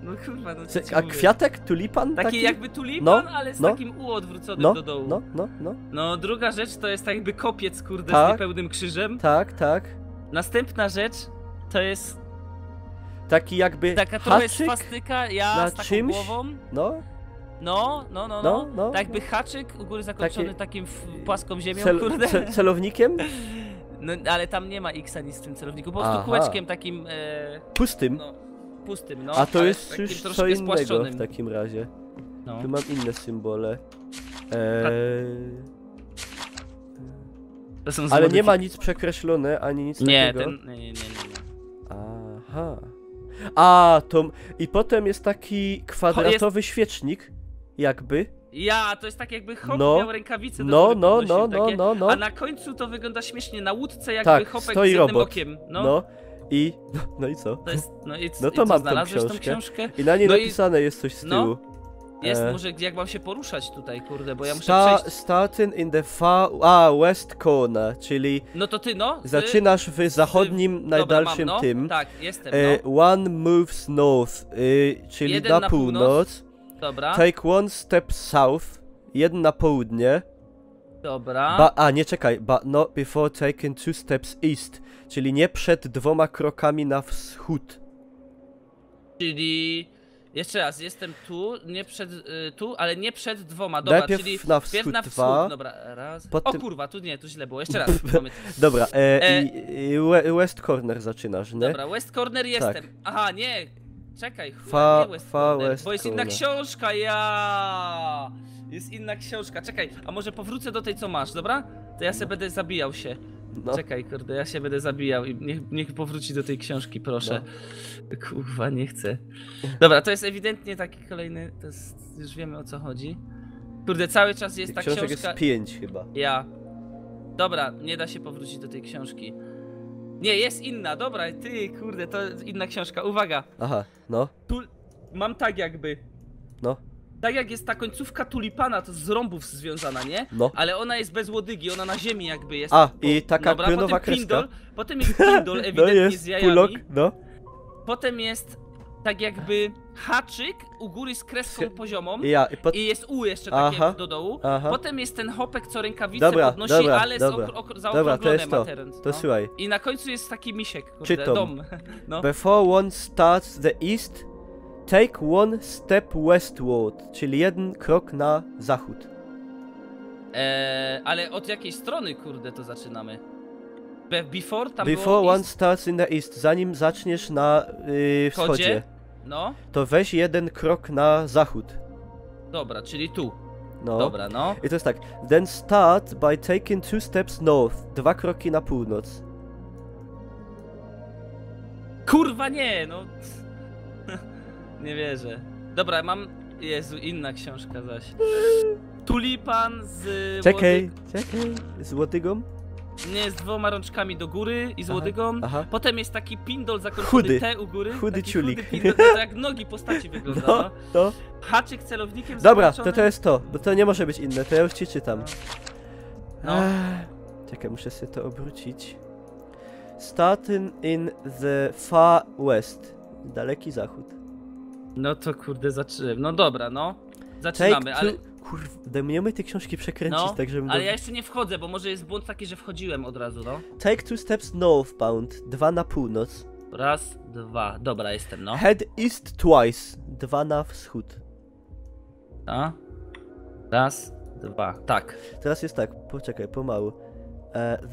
No kurwa, no co ci A mówię. kwiatek? Tulipan? Taki jakby tulipan, ale z takim U odwróconym do dołu. No. No, druga rzecz to jest tak jakby kopiec, kurde, Tak. z niepełnym krzyżem. Tak. Następna rzecz to jest Taki jakby taka trochę haczyk swastyka, na z taką czymś? głową. No. No. Tak jakby haczyk u góry zakończony takim płaską ziemią, kurde. Celownikiem? No, ale tam nie ma X ani z tym celowniku, po prostu Aha. kółeczkiem takim... Pustym? No, pustym, no. A to ale jest takim już troszkę co innego spłaszczonym. w takim razie. No. Tu mam inne symbole. To są Ale nie ma nic przekreślone, ani nic Nie, takiego. nie. Aha. A, to... I potem jest taki kwadratowy świecznik, jakby. To jest tak jakby Hop No. miał rękawice do góry podnosił, No. A na końcu to wygląda śmiesznie, na łódce jakby Tak, Hopek stoi z jednym robot. okiem. No. No i co? To jest, No to i co, mam tą znalazłeś tą książkę. książkę? I na niej No i- napisane jest coś z no. tyłu. Jest, może jak mam się poruszać tutaj, kurde, bo ja muszę przejść. Starting in the west corner, czyli No to ty, no. zaczynasz w zachodnim, najdalszym mam, no. tym. Tak, jestem, One moves north, czyli Jeden na na północ. północ. Dobra, Take one step south, jeden na południe. dobra. Nie czekaj, but not before taking two steps east, czyli nie przed 2 krokami na wschód. Czyli... Jeszcze raz, jestem tu, nie przed, tu, ale nie przed 2, dobra, Najpierw czyli na wschód wpierw na 2. dobra, raz. Potem- O kurwa, tu nie, tu źle było, jeszcze raz. Mamy... Dobra, i west corner zaczynasz, nie? Dobra, West Corner jestem. Tak. Aha, nie. Czekaj, Fa- nie West fa Corner, West bo jest inna Corner. książka, Jest inna książka, czekaj, a może powrócę do tej, co masz, dobra? To ja sobie będę zabijał się. No. Czekaj, kurde, ja się będę zabijał i niech powróci do tej książki, proszę. Kurwa, nie chcę. Dobra, to jest ewidentnie taki kolejny, to jest, już wiemy o co chodzi. Kurde, cały czas jest ta Książek książka... jest 5 chyba. Dobra, nie da się powrócić do tej książki. Nie, jest inna, dobra, ty, kurde, to inna książka, uwaga. Aha, no. Tu mam tak jakby, No. tak jak jest ta końcówka tulipana, to z rąbów związana, nie? No. Ale ona jest bez łodygi, ona na ziemi jakby jest. I taka dobra, pionowa potem kreska. pindol, potem jest pindol No ewidentnie jest, z jajami. pulok, no. Potem jest tak jakby haczyk u góry z kreską poziomą. I jest U jeszcze takie do dołu. Aha. Potem jest ten Hopek, co rękawice podnosi, ale zaokrąglone ma teren. To słuchaj. I na końcu jest taki misiek, kurde, Czytam. dom. No. Before one starts the east, take one step westward, czyli 1 krok na zachód. Ale od jakiej strony, kurde, to zaczynamy? Before tam Before było one east? starts in the east, zanim zaczniesz na wschodzie, Wschodzie? No, to weź 1 krok na zachód. dobra, czyli tu. No. Dobra, no. I to jest tak. Then start by taking 2 steps north, 2 kroki na północ. Kurwa nie, no. Nie wierzę. Dobra, mam... Jezu, inna książka zaś. Tulipan z... Czekaj. Z łodygą? Nie, z 2 rączkami do góry i z łodygą. aha. Potem jest taki pindol zakończony Chudy. T u góry. Chudy taki ciulik. Chudy pindol, to jak nogi postaci wygląda, no. No. Haczyk celownikiem Dobra, zakończony. to jest to, bo to nie może być inne, to ja już ci czytam. No. Czekaj, muszę sobie to obrócić. Starting in the far west. Daleki zachód. No to kurde, zacząłem. No dobra, no. Zaczynamy, ale... Kurde, nie umiem tej książki przekręcić, No, tak żebym... ale ja jeszcze nie wchodzę, bo może jest błąd taki, że wchodziłem od razu, no. Take 2 steps northbound, 2 na północ. Raz, 2, dobra, jestem, no. Head east twice, 2 na wschód. A? Raz, 2, tak. Teraz jest tak, poczekaj, pomału.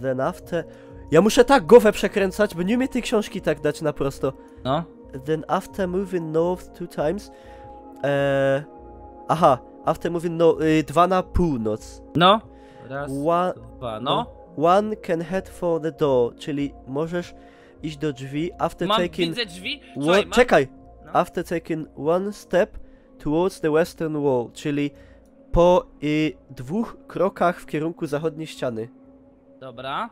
Then after... Ja muszę tak głowę przekręcać, bo nie umiem tej książki tak dać na prosto. No. Then after moving north 2 times... after moving 2 na północ. No. Raz, One, 2, no. One can head for the door, czyli możesz iść do drzwi after Widzę drzwi? Słuchaj, Czekaj! No. After taking one step towards the western wall, czyli po 2 krokach w kierunku zachodniej ściany. Dobra.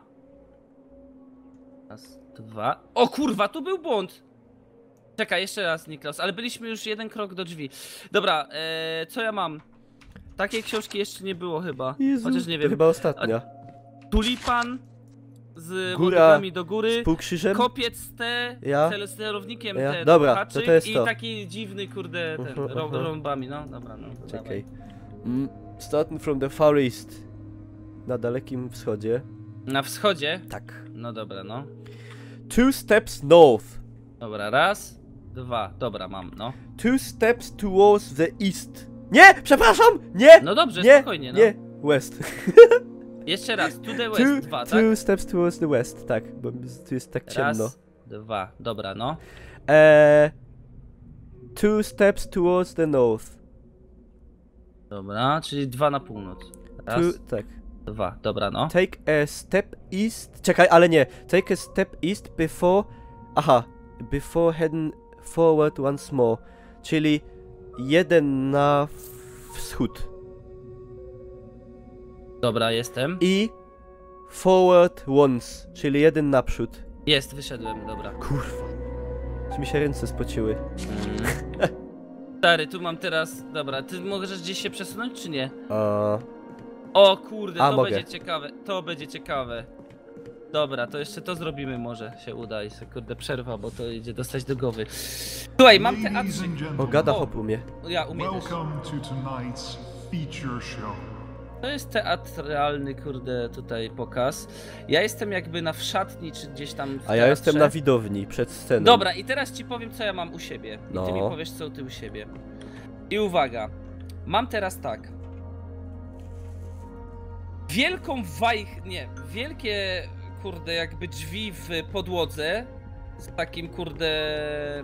Raz, 2. O kurwa, tu był błąd! Czekaj, jeszcze raz, Niklas, ale byliśmy już 1 krok do drzwi. Dobra, co ja mam? Takiej książki jeszcze nie było chyba. Jezu, Chociaż nie to wiem. chyba ostatnia. Tulipan z Góra wodogami do góry. Z półkrzyżem? Kopiec T, Ja? celownikiem Ja? T, Dobra, haczyk to jest i to. taki dziwny, kurde, ten, rąbami, no dobra, no. To Czekaj. dawaj. Starting from the far east. Na dalekim wschodzie. Na wschodzie? Tak. No dobra, no. 2 steps north. Dobra, raz, dwa, dobra, mam, no. 2 steps towards the east. Nie! Przepraszam! Nie! No dobrze, nie, spokojnie, no. nie! West. Jeszcze raz, to the west, dwa, tak? 2 steps towards the west, tak, bo tu jest tak ciemno. Raz, dwa, dobra, no. 2 steps towards the north. Dobra, czyli dwa na północ. Raz, Tak. dwa, dobra, no. Take a step east. Czekaj, ale nie. Take a step east before. Aha. Before heading forward once more. Czyli jeden na wschód. Dobra, jestem. I forward once. Czyli jeden naprzód. Jest, wyszedłem, dobra. Kurwa. Czy mi się ręce spociły? Stary, tu mam teraz. Dobra, ty możesz gdzieś się przesunąć, czy nie? A, O kurde, to mogę. będzie ciekawe. To będzie ciekawe. Dobra, to jeszcze to zrobimy, może się uda i sobie, kurde, przerwa, bo to idzie dostać do głowy. Słuchaj, mam teatrzyk. o gada O. hop umie. Ja umiem też. Welcome to tonight's feature show. To jest teatralny, kurde, tutaj pokaz. Ja jestem jakby na wszatni, czy gdzieś tam w A ja jestem teatrze. na widowni, przed sceną. Dobra, i teraz ci powiem, co ja mam u siebie. I ty mi No. powiesz, co ty u siebie. I uwaga, mam teraz tak. Wielkie, kurde, jakby drzwi w podłodze. Z takim, kurde,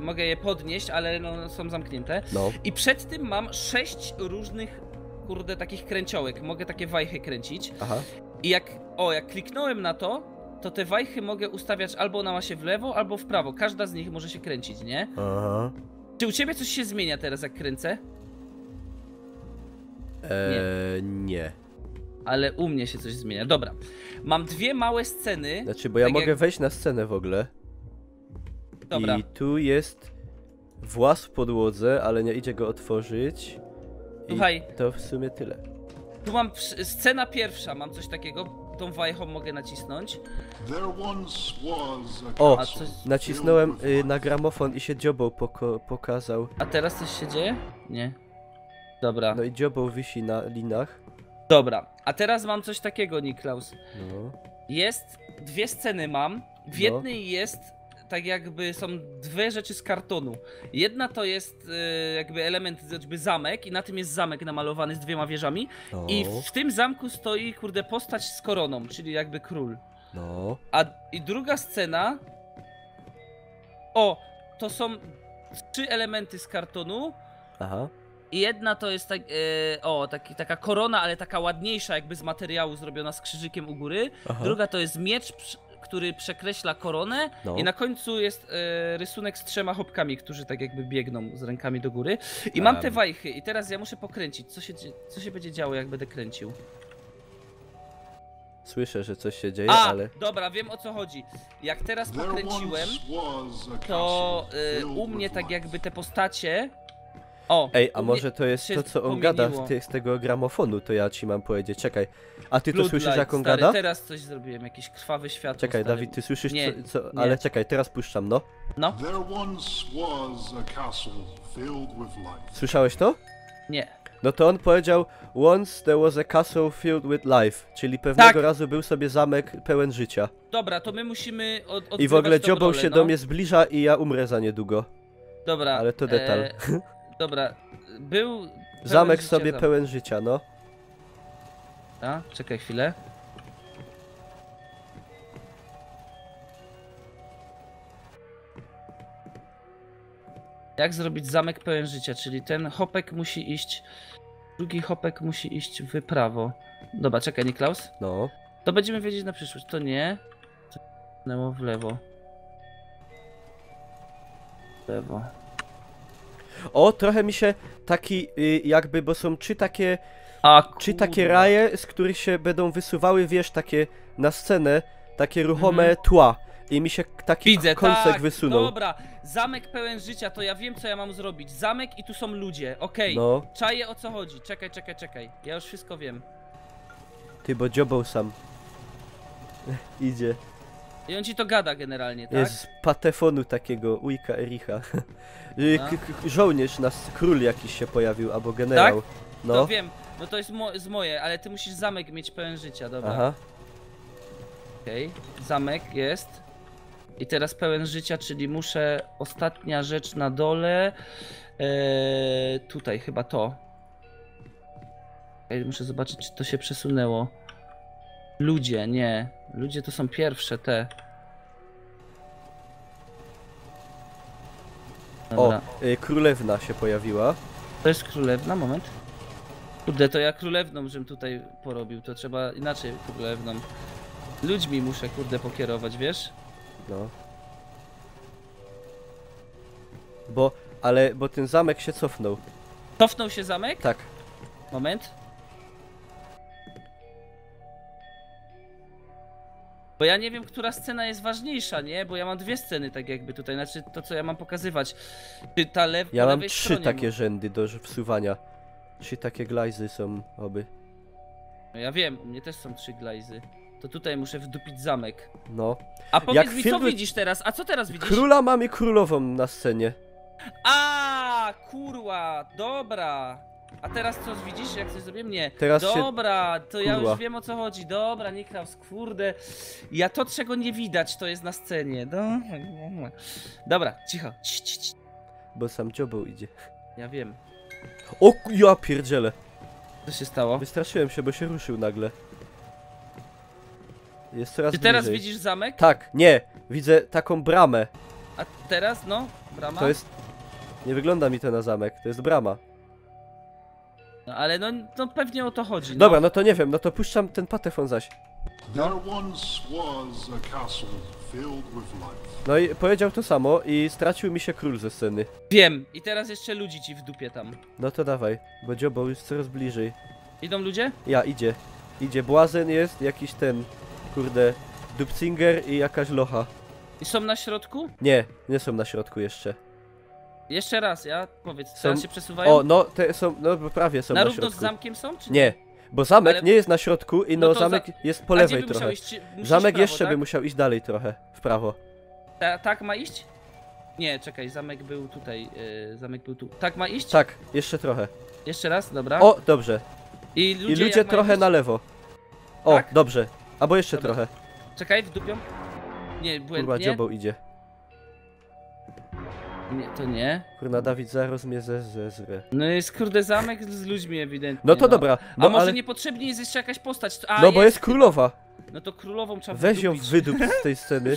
mogę je podnieść, ale no, są zamknięte. No. I przed tym mam 6 różnych, kurde, takich kręciołek. Mogę takie wajchy kręcić. Aha. I jak kliknąłem na to, to te wajchy mogę ustawiać albo ona ma się w lewo, albo w prawo. Każda z nich może się kręcić, nie? Aha. Czy u ciebie coś się zmienia teraz, jak kręcę? Nie. Ale u mnie się coś zmienia. Dobra. Mam dwie małe sceny. Znaczy, bo ja tak mogę jak- wejść na scenę w ogóle. Dobra. I tu jest włas w podłodze, ale nie idzie go otworzyć. Słuchaj. I to w sumie tyle. Tu mam scena pierwsza, mam coś takiego. Tą wajchą mogę nacisnąć. There once was a O, castle nacisnąłem filled with na light. gramofon i się dzioboł pokazał. A teraz coś się dzieje? Nie. Dobra. No i dzioboł wisi na linach. Dobra. A teraz mam coś takiego, Niklaus. No. Jest, dwie sceny mam. W No. jednej jest, tak jakby są dwie rzeczy z kartonu. Jedna to jest jakby element, jakby zamek i na tym jest zamek namalowany z dwiema wieżami. No. I w tym zamku stoi, kurde, postać z koroną, czyli jakby król. No. I druga scena... O, to są 3 elementy z kartonu. Aha. I jedna to jest taka korona, ale taka ładniejsza, jakby z materiału zrobiona z krzyżykiem u góry. Aha. Druga to jest miecz, który przekreśla koronę. No. I na końcu jest rysunek z 3 chłopkami, którzy tak jakby biegną z rękami do góry. I mam te wajchy i teraz ja muszę pokręcić. Co się będzie działo, jak będę kręcił? Słyszę, że coś się dzieje, ale... Dobra, wiem, o co chodzi. Jak teraz There pokręciłem, once was a to castle filled u mnie with tak light. jakby te postacie... O, Ej, a u może mnie to jest się to, co on gada pomieniło. z tego gramofonu, to ja ci mam powiedzieć. Czekaj. A ty to Bloodlight, słyszysz, jak on stary, gada? teraz coś zrobiłem, jakiś krwawy światło. Czekaj, stary. Dawid, ty słyszysz Nie, co... nie. Ale czekaj, teraz puszczam, no. No, There once was a castle filled with light. Słyszałeś to? nie. No to on powiedział once there was a castle filled with life, czyli pewnego Tak. razu był sobie zamek pełen życia. Dobra, to my musimy I w ogóle tą dzioboł rolę, się no. do mnie zbliża i ja umrę za niedługo. Dobra. ale to detal. Dobra, był... pełen Zamek życia sobie zamek. pełen życia, no. A, czekaj chwilę. Jak zrobić zamek pełen życia? Czyli ten hopek musi iść... Drugi hopek musi iść w prawo. Dobra, czekaj, Niklaus. No. To będziemy wiedzieć na przyszłość. To nie. To pchnęło w lewo. W lewo. O, trochę mi się taki jakby, bo są trzy takie Kurwa. raje, z których się będą wysuwały, wiesz, takie na scenę, takie ruchome tła. i mi się taki Widzę, kąsek tak, wysunął. dobra. Zamek pełen życia, to ja wiem, co ja mam zrobić. Zamek i tu są ludzie, okej. No. Czaję, o co chodzi. Czekaj. Ja już wszystko wiem. Ty, bo dziobał sam. Idzie. I on ci to gada generalnie, tak? Jest z patefonu takiego, ujka Ericha. Żołnierz, król jakiś się pojawił, albo generał. Tak? No. To wiem, no to jest moje, ale ty musisz zamek mieć pełen życia, dobra. Aha. Okej, zamek jest. I teraz pełen życia, czyli muszę... Ostatnia rzecz na dole. Tutaj chyba to. Muszę zobaczyć, czy to się przesunęło. Ludzie, nie. Ludzie to są pierwsze te. Dobra. O, królewna się pojawiła. To jest królewna, moment. Kurde, to ja królewną, żem tutaj porobił, to trzeba inaczej królewną. Ludźmi muszę, kurde, pokierować, wiesz? No. Bo ten zamek się cofnął. Cofnął się zamek? Tak. Moment. Bo ja nie wiem, która scena jest ważniejsza, nie? Bo ja mam dwie sceny tak jakby tutaj, znaczy to co ja mam pokazywać. Czy ta Ja po mam lewej 3 stronie takie rzędy do wsuwania. 3 takie glajzy są oby. No ja wiem, u mnie też są 3 glajzy. To tutaj muszę wdupić zamek. No. A powiedz Jak mi, co filmy- widzisz teraz? A co teraz widzisz? Króla mam i królową na scenie. A, kurwa, dobra. A teraz co widzisz, jak coś zrobię? Nie. Teraz się- Dobra, to ja Kurwa. już wiem, o co chodzi. Dobra, Nikraus, kurde. Ja to, czego nie widać, to jest na scenie. Dobra, cicho. Cii. Bo sam dziobał idzie. Ja wiem. O, ja pierdzielę. Co się stało? Wystraszyłem się, bo się ruszył nagle. Jest coraz Czy teraz bliżej. widzisz zamek? Tak, nie. Widzę taką bramę. A teraz, no, brama? To jest... Nie wygląda mi to na zamek, to jest brama. No, ale no pewnie o to chodzi. No. Dobra, no to nie wiem, no to puszczam ten patefon zaś. There once was a castle filled with life. No i powiedział to samo i stracił mi się król ze sceny. Wiem. I teraz jeszcze ludzi ci w dupie tam. No to dawaj, bo dziobał jest coraz bliżej. Idą ludzie? Ja, idzie. Idzie błazen jest, jakiś ten, kurde, Dupcinger i jakaś locha. I są na środku? Nie, nie są na środku jeszcze. Jeszcze raz, ja powiedz, Są- teraz się przesuwają? O, no te są, no bo prawie są na na równo środku. z zamkiem są, czy Nie, bo zamek Ale- nie jest na środku i No no to zamek jest po A lewej gdzie by musiał trochę. iść? Musisz Zamek w prawo, jeszcze tak? by musiał iść dalej trochę, w prawo. Tak ma iść? Nie, czekaj, zamek był tutaj, zamek był tu. Tak ma iść? Tak, jeszcze trochę. Jeszcze raz, dobra. O, dobrze. I I ludzie, ludzie jak mają trochę iść? na lewo. O, Tak? dobrze. Albo jeszcze Dobra. trochę. Czekaj, wdupią. Nie, Kurwa, błędnie. dziobał idzie. Nie, to nie. Kurna, Dawid zaraz mnie zezre. No jest kurde zamek z ludźmi ewidentnie. No to dobra, A no może ale... niepotrzebnie jest jeszcze jakaś postać? A, No bo jest chyba. królowa. No to królową trzeba Weź ją wydupić. wydup z tej sceny.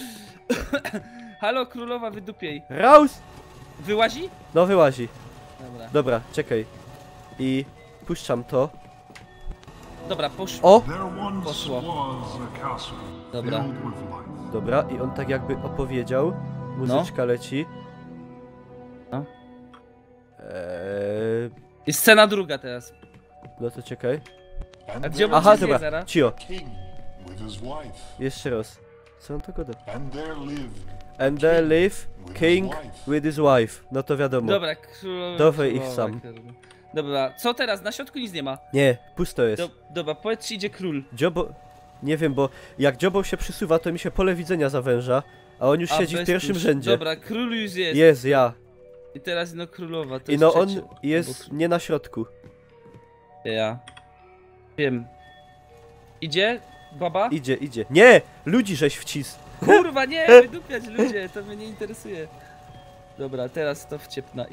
Halo, królowa, wydupiej. Raus! Wyłazi? No wyłazi. Dobra. Dobra, czekaj. I puszczam to. Dobra, poszło. O! There once Poszło. was a castle Dobra. filled with life. Dobra, i on tak jakby opowiedział. Muzyczka leci. No. Eee, I scena druga teraz. no to czekaj. And A gdzie there, on- Aha, Czy dobra, zara? cio. king with his wife. Jeszcze raz. Co on to gada? And there lived And there live king with his wife. No to wiadomo. Dobra, królowa. Dawaj ich królowa, sam. królowa. Dobra, co teraz? Na środku nic nie ma. Nie, pusto jest. Dobra, powiedz, czy idzie król. Dziobo... Nie wiem, bo jak dziobą się przysuwa, to mi się pole widzenia zawęża, a on już A, siedzi w bez pierwszym tuż. rzędzie. Dobra, król już jest. Jest, ja. I teraz no królowa. To I jest no on trzeci. jest nie na środku. Ja. Wiem. Idzie? Baba? Idzie, idzie. Nie! Ludzi żeś wcis. Kurwa, nie! Wydupiać ludzie, to mnie nie interesuje. Dobra, teraz to wciepna.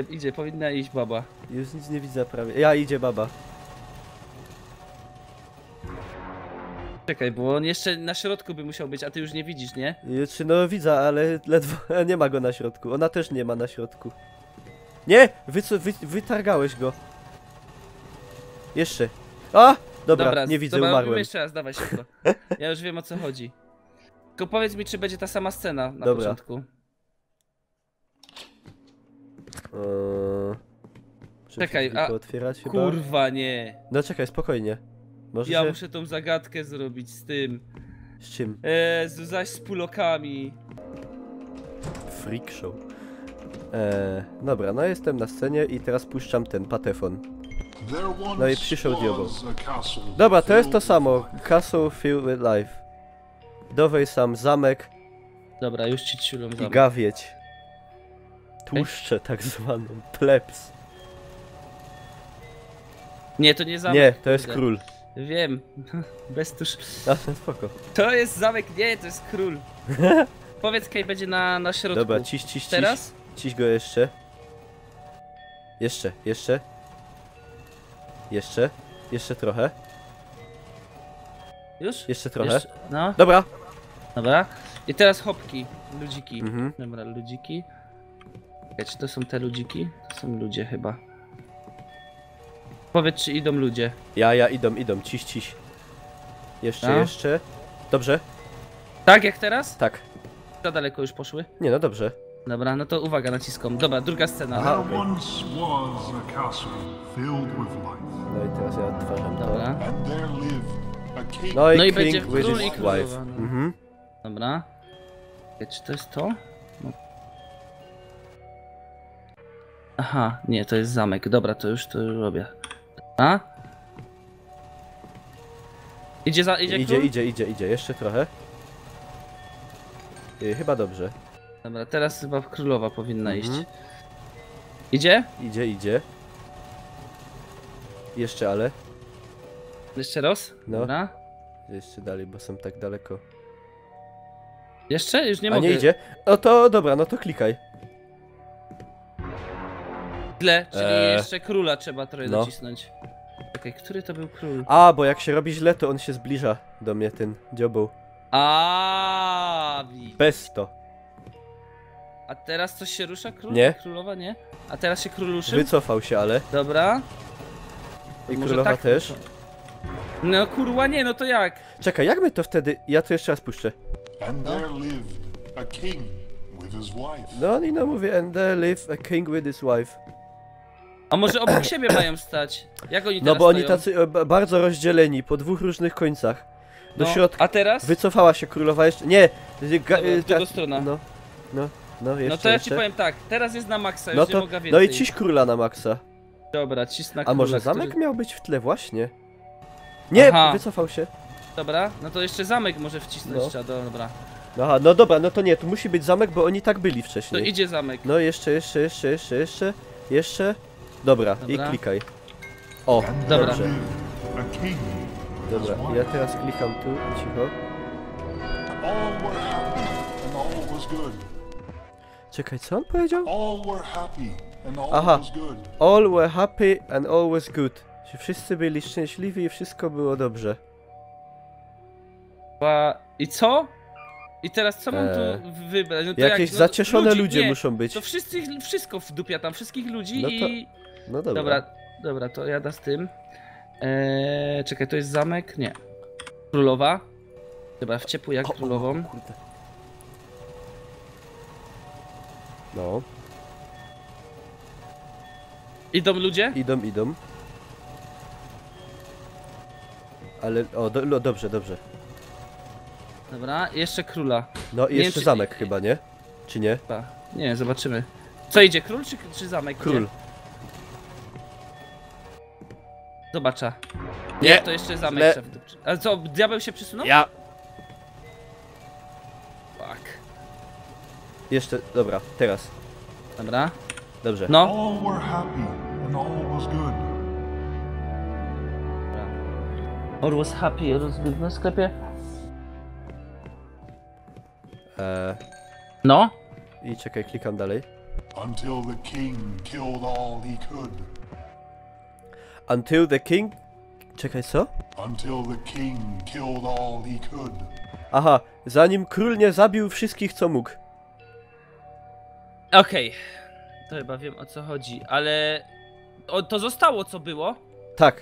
Idzie, powinna iść baba. Już nic nie widzę prawie. Ja, idzie baba. Czekaj, bo on jeszcze na środku by musiał być, a ty już nie widzisz, nie? Czy no widzę, ale ledwo nie ma go na środku. Ona też nie ma na środku. Nie! Wytargałeś go. Jeszcze. A! Dobra, nie widzę, dobra, robimy umarłem. jeszcze raz, dawaj szybko. Ja już wiem, o co chodzi. Tylko powiedz mi, czy będzie ta sama scena na Dobra. początku. Muszę Czekaj, tylko a- otwierać chyba. Kurwa, nie. No czekaj, spokojnie. Może Ja się... muszę tą zagadkę zrobić z tym. Z czym? Zaś z pulokami. Freak show. Dobra, no jestem na scenie i teraz puszczam ten patefon. No i przyszedł diabeł. Dobra, to jest to samo. Castle filled with life. Dowej sam zamek Dobra, już ci ciulą i zamek. gawieć. Tłuszcze tak zwaną. Plebs. Nie, to nie zamek. Nie, to jest kurde. król. Wiem. Bez tuż. A, spoko. To jest zamek, nie, to jest król. Powiedz, Kej będzie na środku. Dobra, ciś. Teraz? Ciś go jeszcze. Jeszcze. Jeszcze trochę. Już? Jeszcze trochę. No, Dobra. dobra. I teraz hopki, ludziki. Mhm. Dobra, ludziki. Czekaj, czy to są te ludziki? To są ludzie chyba. Powiedz, czy idą ludzie. Ja, idą. Ciś. Jeszcze, No. jeszcze. Dobrze? Tak, jak teraz? Tak. Za daleko już poszły? Nie, no dobrze. Dobra, no to uwaga, naciskom. Dobra, druga scena. Aha. There okej. once was a castle filled with life, No i teraz ja odtwarzam to. Dobra, and there lived a king. No i No i king będzie with król his i królowa, wife. no. Mhm. dobra. Czekaj, czy to jest to? No. Aha, nie, to jest zamek. Dobra, to już robię. A? Idzie król? Idzie. Jeszcze trochę. Chyba dobrze. Dobra, teraz chyba królowa powinna Mhm. iść. Idzie? Idzie. Jeszcze ale. Jeszcze raz? No. Dobra. Jeszcze dalej, bo są tak daleko. Jeszcze? Już nie A mogę. nie idzie? No to dobra, no to klikaj. Źle, czyli jeszcze króla trzeba trochę No. docisnąć. Czekaj, który to był król? A, bo jak się robi źle, to on się zbliża do mnie, ten dziobeł. Bez to. A teraz coś się rusza? Król? Nie. Królowa, nie? A teraz się król ruszył? Wycofał się, ale. Dobra. I Może królowa tak też. muszę. No kurwa nie, no to jak? Czekaj, jak my to wtedy... Ja to jeszcze raz puszczę. And there lived a king with his wife. No i no mówię, and there live a king with his wife. A może obok siebie mają stać? Jak oni No teraz bo oni stoją? tacy bardzo rozdzieleni, po dwóch różnych końcach. Do No, środka. a teraz? Wycofała się królowa jeszcze. Nie! Dobra, w drugą stronę. No, jeszcze, No to ja jeszcze. ci powiem tak, teraz jest na maksa, już No nie to, mogę więcej. no i ciś króla na maksa. Dobra, cisna A króla, może zamek który... miał być w tle właśnie? Nie, Aha. wycofał się. Dobra, no to jeszcze zamek może wcisnąć No. trzeba, dobra. Aha, no dobra, no to nie, tu musi być zamek, bo oni tak byli To wcześniej. idzie zamek. No jeszcze. Dobra, i Dobra. klikaj. O, Dobra. dobrze. A king. Dobra, ja teraz klikam tu, cicho. All were happy and all was good. Czekaj, co on powiedział? All were happy and all Aha. was good. All were happy and all was good. Że wszyscy byli szczęśliwi i wszystko było dobrze. I co? I teraz co mam Eee, tu wybrać? No to Jakieś jak, no, zacieszone ludzi, ludzie nie, muszą być. To wszystko wdupia tam, wszystkich ludzi No to- i... No dobra. Dobra, to jada z tym. Czekaj, to jest zamek? Nie. Królowa. Dobra, w ciepło jak królową. Kurde. No, Idą ludzie? idą. Ale, o, dobrze. Dobra, jeszcze króla. No i Nie wiem, jeszcze czy- zamek chyba, nie? Czy nie? Chyba. Nie, zobaczymy. Co idzie, król czy zamek? Król. Idzie? Zobacza. Nie. To jeszcze zamek Źle. trzeba wdupczyć. A co, diabeł się przesunął? Ja! Fuck. Jeszcze, dobra, teraz. Dobra. Dobrze. No. All were happy and all was good. Or was happy, rozbił na sklepie. No. I czekaj, klikam dalej. Until the king killed all he could. Until the king... Czekaj, co? Until the king killed all he could. Aha, zanim król nie zabił wszystkich, co mógł. Okej. To chyba wiem o co chodzi, ale... to zostało co było, Tak.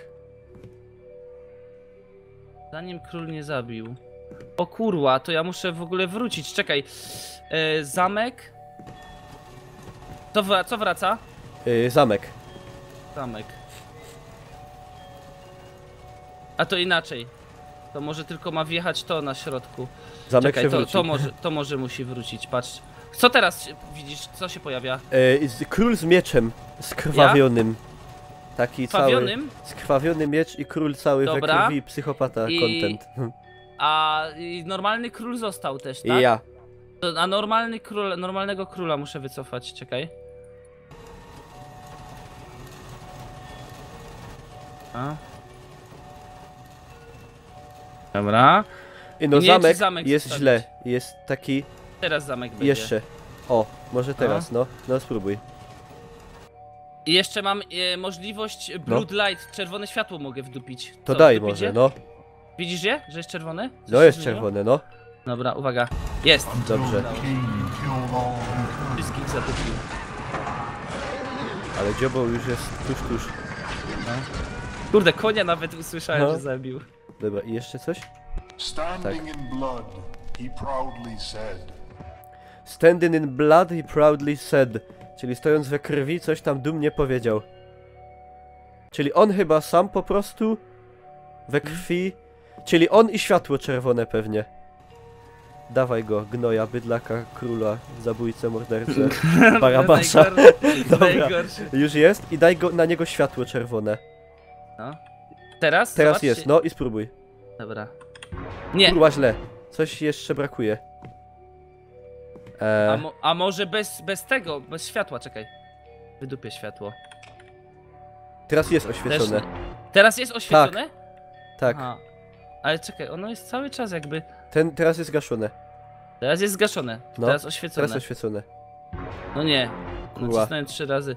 zanim król nie zabił. O kurwa, to ja muszę w ogóle wrócić, czekaj. Zamek. Co wraca? Zamek. Zamek. A to inaczej. To może tylko ma wjechać to na środku. Zamek Czekaj, się wróci. to może musi wrócić, patrz. Co teraz widzisz? Co się pojawia? Król z mieczem skrwawionym. Taki Krwawionym? cały. Skrwawiony miecz i król cały we Dobra. krwi, psychopata content. A normalny król został też, tak? I ja. A normalnego króla muszę wycofać, czekaj. A. Dobra. I no Nie wiem, czy zamek jest zostawić. źle. Jest taki Teraz zamek będzie. jeszcze. O, może teraz, no. No spróbuj. I jeszcze mam możliwość Blood Light, czerwone światło mogę wdupić. To Co, daj wdupić może, je? no. Widzisz je? Że jest czerwone? Coś No się jest zmieniło? czerwone, no. Dobra, uwaga. Jest. Dobrze. King killed all who Wszystkich zatopił. Ale dzioboł już jest tuż. Kurde, konia nawet usłyszałem, No. że zabił. Dobra, i jeszcze coś? standing in blood, he proudly said. Standing in blood he proudly said. Czyli stojąc we krwi coś tam dumnie powiedział. Czyli on chyba sam po prostu we krwi. Czyli on i światło czerwone pewnie. Dawaj go, gnoja, bydlaka, króla, zabójcę, mordercę, barabasza. Dobra. Najgorszy. Już jest i daj go, na niego światło czerwone. No. Teraz? Teraz Zobaczcie. jest, no i spróbuj. Dobra. Nie. Kurwa źle. Coś jeszcze brakuje. A może bez tego, bez światła, czekaj. Wydupię światło. Teraz jest oświecone. Też teraz jest oświetlone? Tak. Aha. Ale czekaj, ono jest cały czas jakby... Teraz jest gaszone. Teraz jest zgaszone, No, teraz oświecone. Teraz oświecone. No nie, Kurwa. nacisnąłem 3 razy.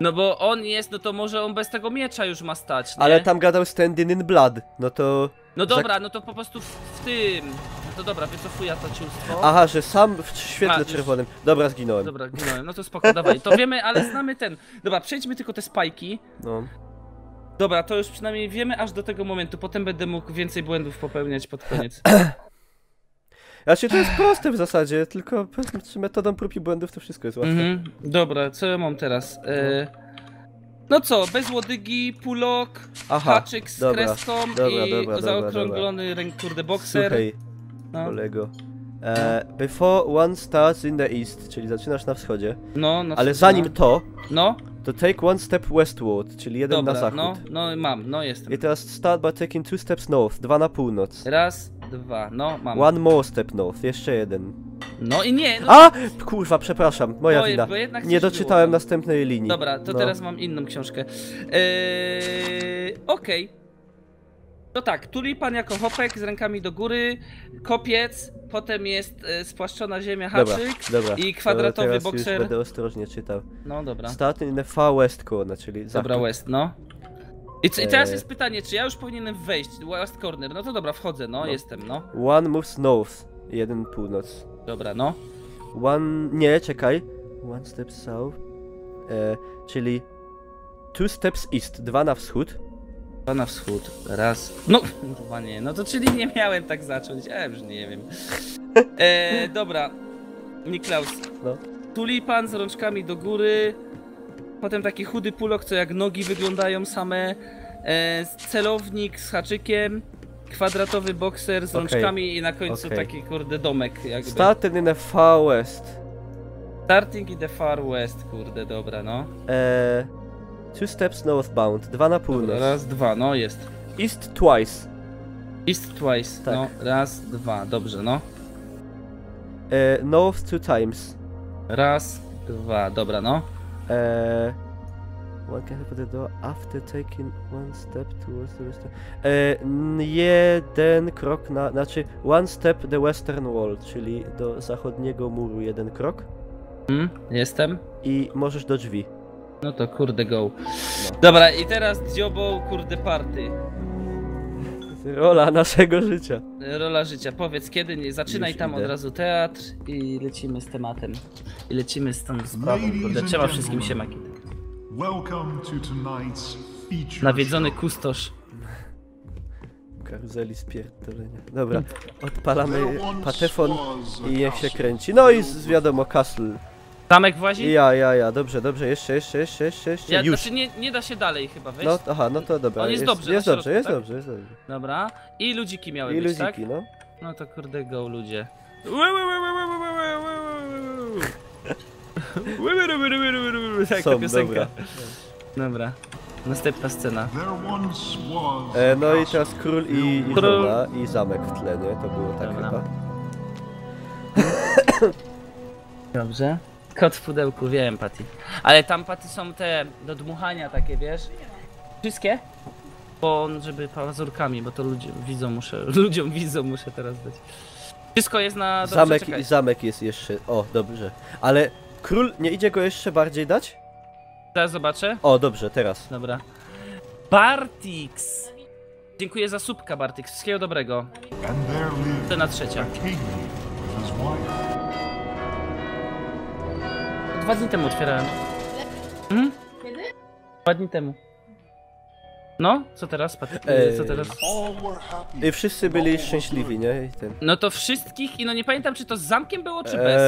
No bo on jest, no to może on bez tego miecza już ma stać, nie? Ale tam gadał standing in blood. No to... No dobra, no to po prostu w tym... No to dobra, wycofuję to ciulstwo. Aha, że sam w świetle już. czerwonym. Dobra, zginąłem. Dobra, ginąłem, no to spoko, dawaj. To wiemy, ale znamy ten... Dobra, przejdźmy tylko te spajki. No. Dobra, to już przynajmniej wiemy aż do tego momentu, potem będę mógł więcej błędów popełniać pod koniec. Znaczy to jest proste w zasadzie, tylko metodą prób i błędów to wszystko jest łatwe. Dobra, co ja mam teraz? No co, bez łodygi, pulok, Aha, haczyk z dobra, kreską dobra, i dobra, zaokrąglony kurde bokser. Słuchaj, No, kolego. Before one starts in the east, czyli zaczynasz na wschodzie. no, Ale zanim to No, take one step westward, czyli jeden dobra, na zachód. no jestem. I teraz start by taking 2 steps north, 2 na północ. Raz, dwa, no mam. One more step north, jeszcze jeden. No i nie, no. A! Kurwa, przepraszam, moja Bo- wina. bo jednak Nie coś doczytałem było. następnej linii. Dobra, to No. teraz mam inną książkę. Okej. To tak, tulipan jako hopek z rękami do góry, kopiec, potem jest spłaszczona ziemia, Dobra, haczyk dobra. i kwadratowy teraz już bokser. będę ostrożnie czytał. No dobra. Starting in the far west corner, czyli zachód. Dobra, West, no. I teraz Eee. jest pytanie, czy ja już powinienem wejść, West Corner, no to dobra, wchodzę, no, jestem, no. One moves north, jeden północ. Dobra, no. One... nie, czekaj. One step south. Czyli... 2 steps east, 2 na wschód. Dwa na wschód, raz. No, kurwa nie, no to czyli nie miałem tak zacząć, już nie wiem. Dobra, Niklaus. No. Tulipan z rączkami do góry, potem taki chudy pulok, co jak nogi wyglądają same, celownik z haczykiem, kwadratowy bokser z Okej. rączkami i na końcu Okej. taki kurde domek jakby. Starting in the far west. Starting in the far west, kurde, dobra, no. 2 steps northbound, 2 na północ. Dobra, raz, dwa, no jest. East twice. East twice, Tak. no, raz, dwa, dobrze, no. North 2 times. Raz, dwa, dobra, no. One can open the door after taking one step towards the western... jeden krok na... Znaczy, one step the western wall, czyli do zachodniego muru jeden krok. Jestem. I możesz do drzwi. No to kurde go. Dobra, i teraz dziobą kurde party. Rola naszego życia. Rola życia. Powiedz kiedy, nie zaczynaj Już tam idę. od razu teatr i lecimy z tematem. I lecimy z tą sprawą, Ladies kurde. and Trzeba wszystkim gentlemen. siemaki. Welcome to tonight's feature Nawiedzony show. kustosz. Karuzeli spierdolenia. Dobra, odpalamy There once patefon was a i niech się castle kręci. No i wiadomo, castle. Zamek włazi? Ja, dobrze, jeszcze. Ja, Już. znaczy nie da się dalej chyba wejść. No, aha, no to dobra. On jest dobrze Jest na dobrze, środku, jest tak? dobrze. Dobra. I ludziki miały I być, tak? ludziki, no. No to kurde go ludzie. Tak, ta Są, piosenka. dobra. Dobra. Następna scena. There once was a No i castle teraz król i Król. żona i zamek w tle, nie? To było tak Dobra. chyba. Dobrze. Kot w pudełku, wiem, Patty. Ale tam, Patty, są te do dmuchania takie, wiesz? Wszystkie? Bo żeby pazurkami, bo to ludziom widzą, muszę teraz dać. Wszystko jest na... Dobrze, czekaj. Zamek jest jeszcze... O, dobrze. Ale król, nie idzie go jeszcze bardziej dać? Zaraz zobaczę. O, dobrze, teraz. Dobra. Bartix! Dziękuję za słupka, Bartix. Wszystkiego dobrego. and there lived Scena trzecia. a king with his wife. 2 dni temu otwierałem. Kiedy? 2 dni temu. No, co teraz, Patty? Co teraz? All were happy. I wszyscy byli szczęśliwi, nie? I ten... No to wszystkich i no nie pamiętam, czy to z zamkiem było, czy bez.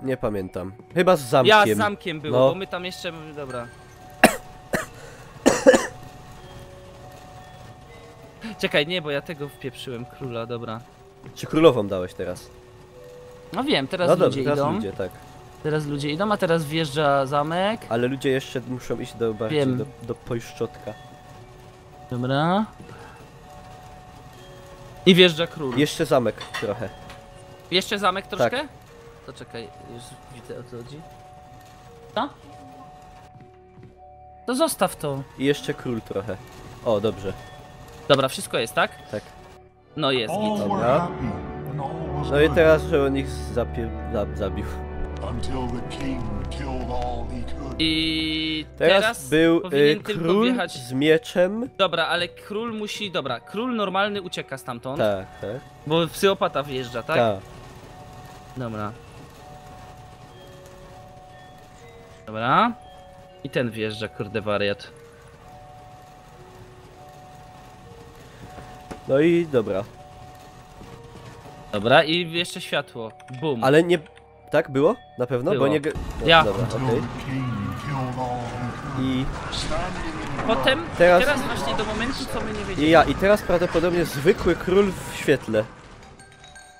Nie pamiętam. Chyba z zamkiem. Ja z zamkiem było, No. bo my tam jeszcze... Dobra. Czekaj, nie, bo ja tego wpieprzyłem króla, dobra. Czy królową dałeś teraz? No wiem, teraz No ludzie dobrze, teraz idą. ludzie, tak. Teraz ludzie idą, a teraz wjeżdża zamek. Ale ludzie jeszcze muszą iść bardziej Wiem. do Pojszczotka. Dobra. I wjeżdża król. Jeszcze zamek trochę. Jeszcze zamek troszkę? Tak. To czekaj, już widzę o co chodzi. Co? To zostaw to. I jeszcze król trochę. O, dobrze. Dobra, wszystko jest, tak? Tak. No jest, All git. were Dobra. happy, and all was No i good, teraz, że on ich zabił. until the king killed all he could. I Teraz był powinien tylko król wjechać... z mieczem. Dobra, ale król musi... Dobra, król normalny ucieka stamtąd, Tak, tak. bo psychopata wjeżdża, tak? Tak. Dobra. Dobra. I ten wjeżdża, kurde wariat. No i dobra. Dobra, i jeszcze światło. Bum. Ale nie... Tak było? Na pewno? Było. Bo nie... No, Ja. Dobra, Until okej. the king killed all he could. I... Standing in Potem, Teraz- teraz właśnie do momentu, co my nie wiedzieli. I teraz prawdopodobnie zwykły król w świetle.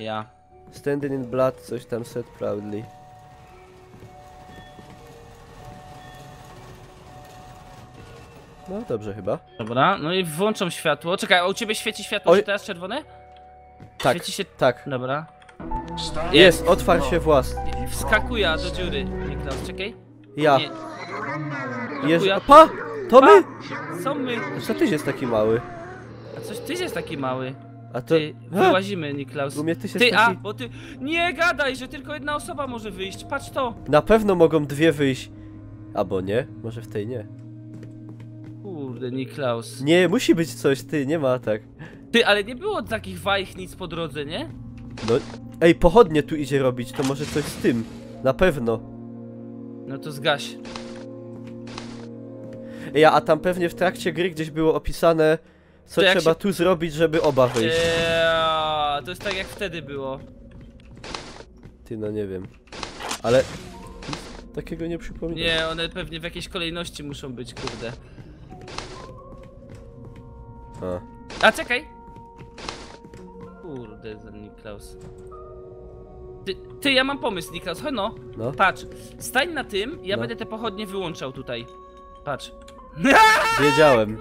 Ja. Standing in blood, coś tam said proudly. No dobrze chyba. Dobra, no i włączam światło. Czekaj, a u ciebie świeci światło, Oj. czy teraz czerwone? Tak, Świeci się... tak. Dobra. standing Jest, in otwarł blood. się włas. Wskakuje do dziury. Niklaus, czekaj. Ja. Nie, Jezu, ja- pa! To my! są my. Co ty jest taki mały? A coś, ty jest taki mały. A to... Ty, wyłazimy, Niklaus. U mnie ty się Ty, a, taki... bo ty... Nie gadaj, że tylko jedna osoba może wyjść. Patrz to. Na pewno mogą dwie wyjść. Albo nie? Może w tej nie. Kurde, Niklaus. Nie, musi być coś, ty, nie ma tak. Ty, ale nie było takich wajch nic po drodze, nie? No... Ej, pochodnie tu idzie robić, to może coś z tym. Na pewno. No to zgaś. Ej, a tam pewnie w trakcie gry gdzieś było opisane, co To jak trzeba się- tu zrobić, żeby oba wyjść. To jest tak jak wtedy było. Ty, no nie wiem. Ale... Takiego nie przypominam. Nie, one pewnie w jakiejś kolejności muszą być, kurde. A. A czekaj! Kurde, ten Niklaus. Ty, ja mam pomysł, Niklaus, chodź no. No. Patrz, stań na tym, ja No. będę te pochodnie wyłączał tutaj. Patrz. Wiedziałem.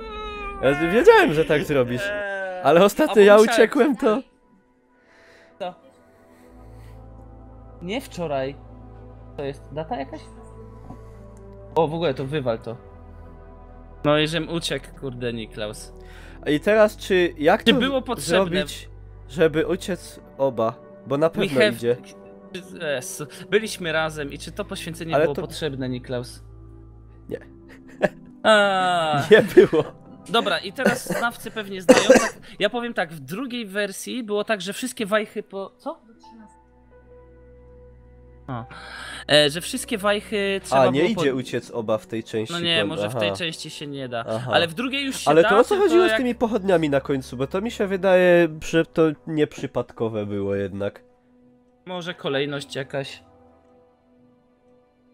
Ja wiedziałem, że tak zrobisz. Ale ostatnio bo ja musiałem- uciekłem, to... Co? Nie wczoraj. To jest data jakaś? O, w ogóle to wywal to. No i żem uciekł, kurde, Niklaus. I teraz czy... Jak Czy to było potrzebne? zrobić, żeby uciec oba? Bo na We pewno have- idzie. Jezu, byliśmy razem i czy to poświęcenie Ale było to- potrzebne, Niklaus? Nie. A, Nie było. dobra, i teraz znawcy pewnie znają. Tak, ja powiem tak, w drugiej wersji było tak, że wszystkie wajchy po... Co? O. Że wszystkie wajchy trzeba A, nie było idzie uciec oba w tej części. No nie, pod- może w aha. tej części się nie da. Aha. Ale w drugiej już się Ale da. to o co tylko chodziło z jak- tymi pochodniami na końcu? Bo to mi się wydaje, że to nieprzypadkowe było jednak. Może kolejność jakaś.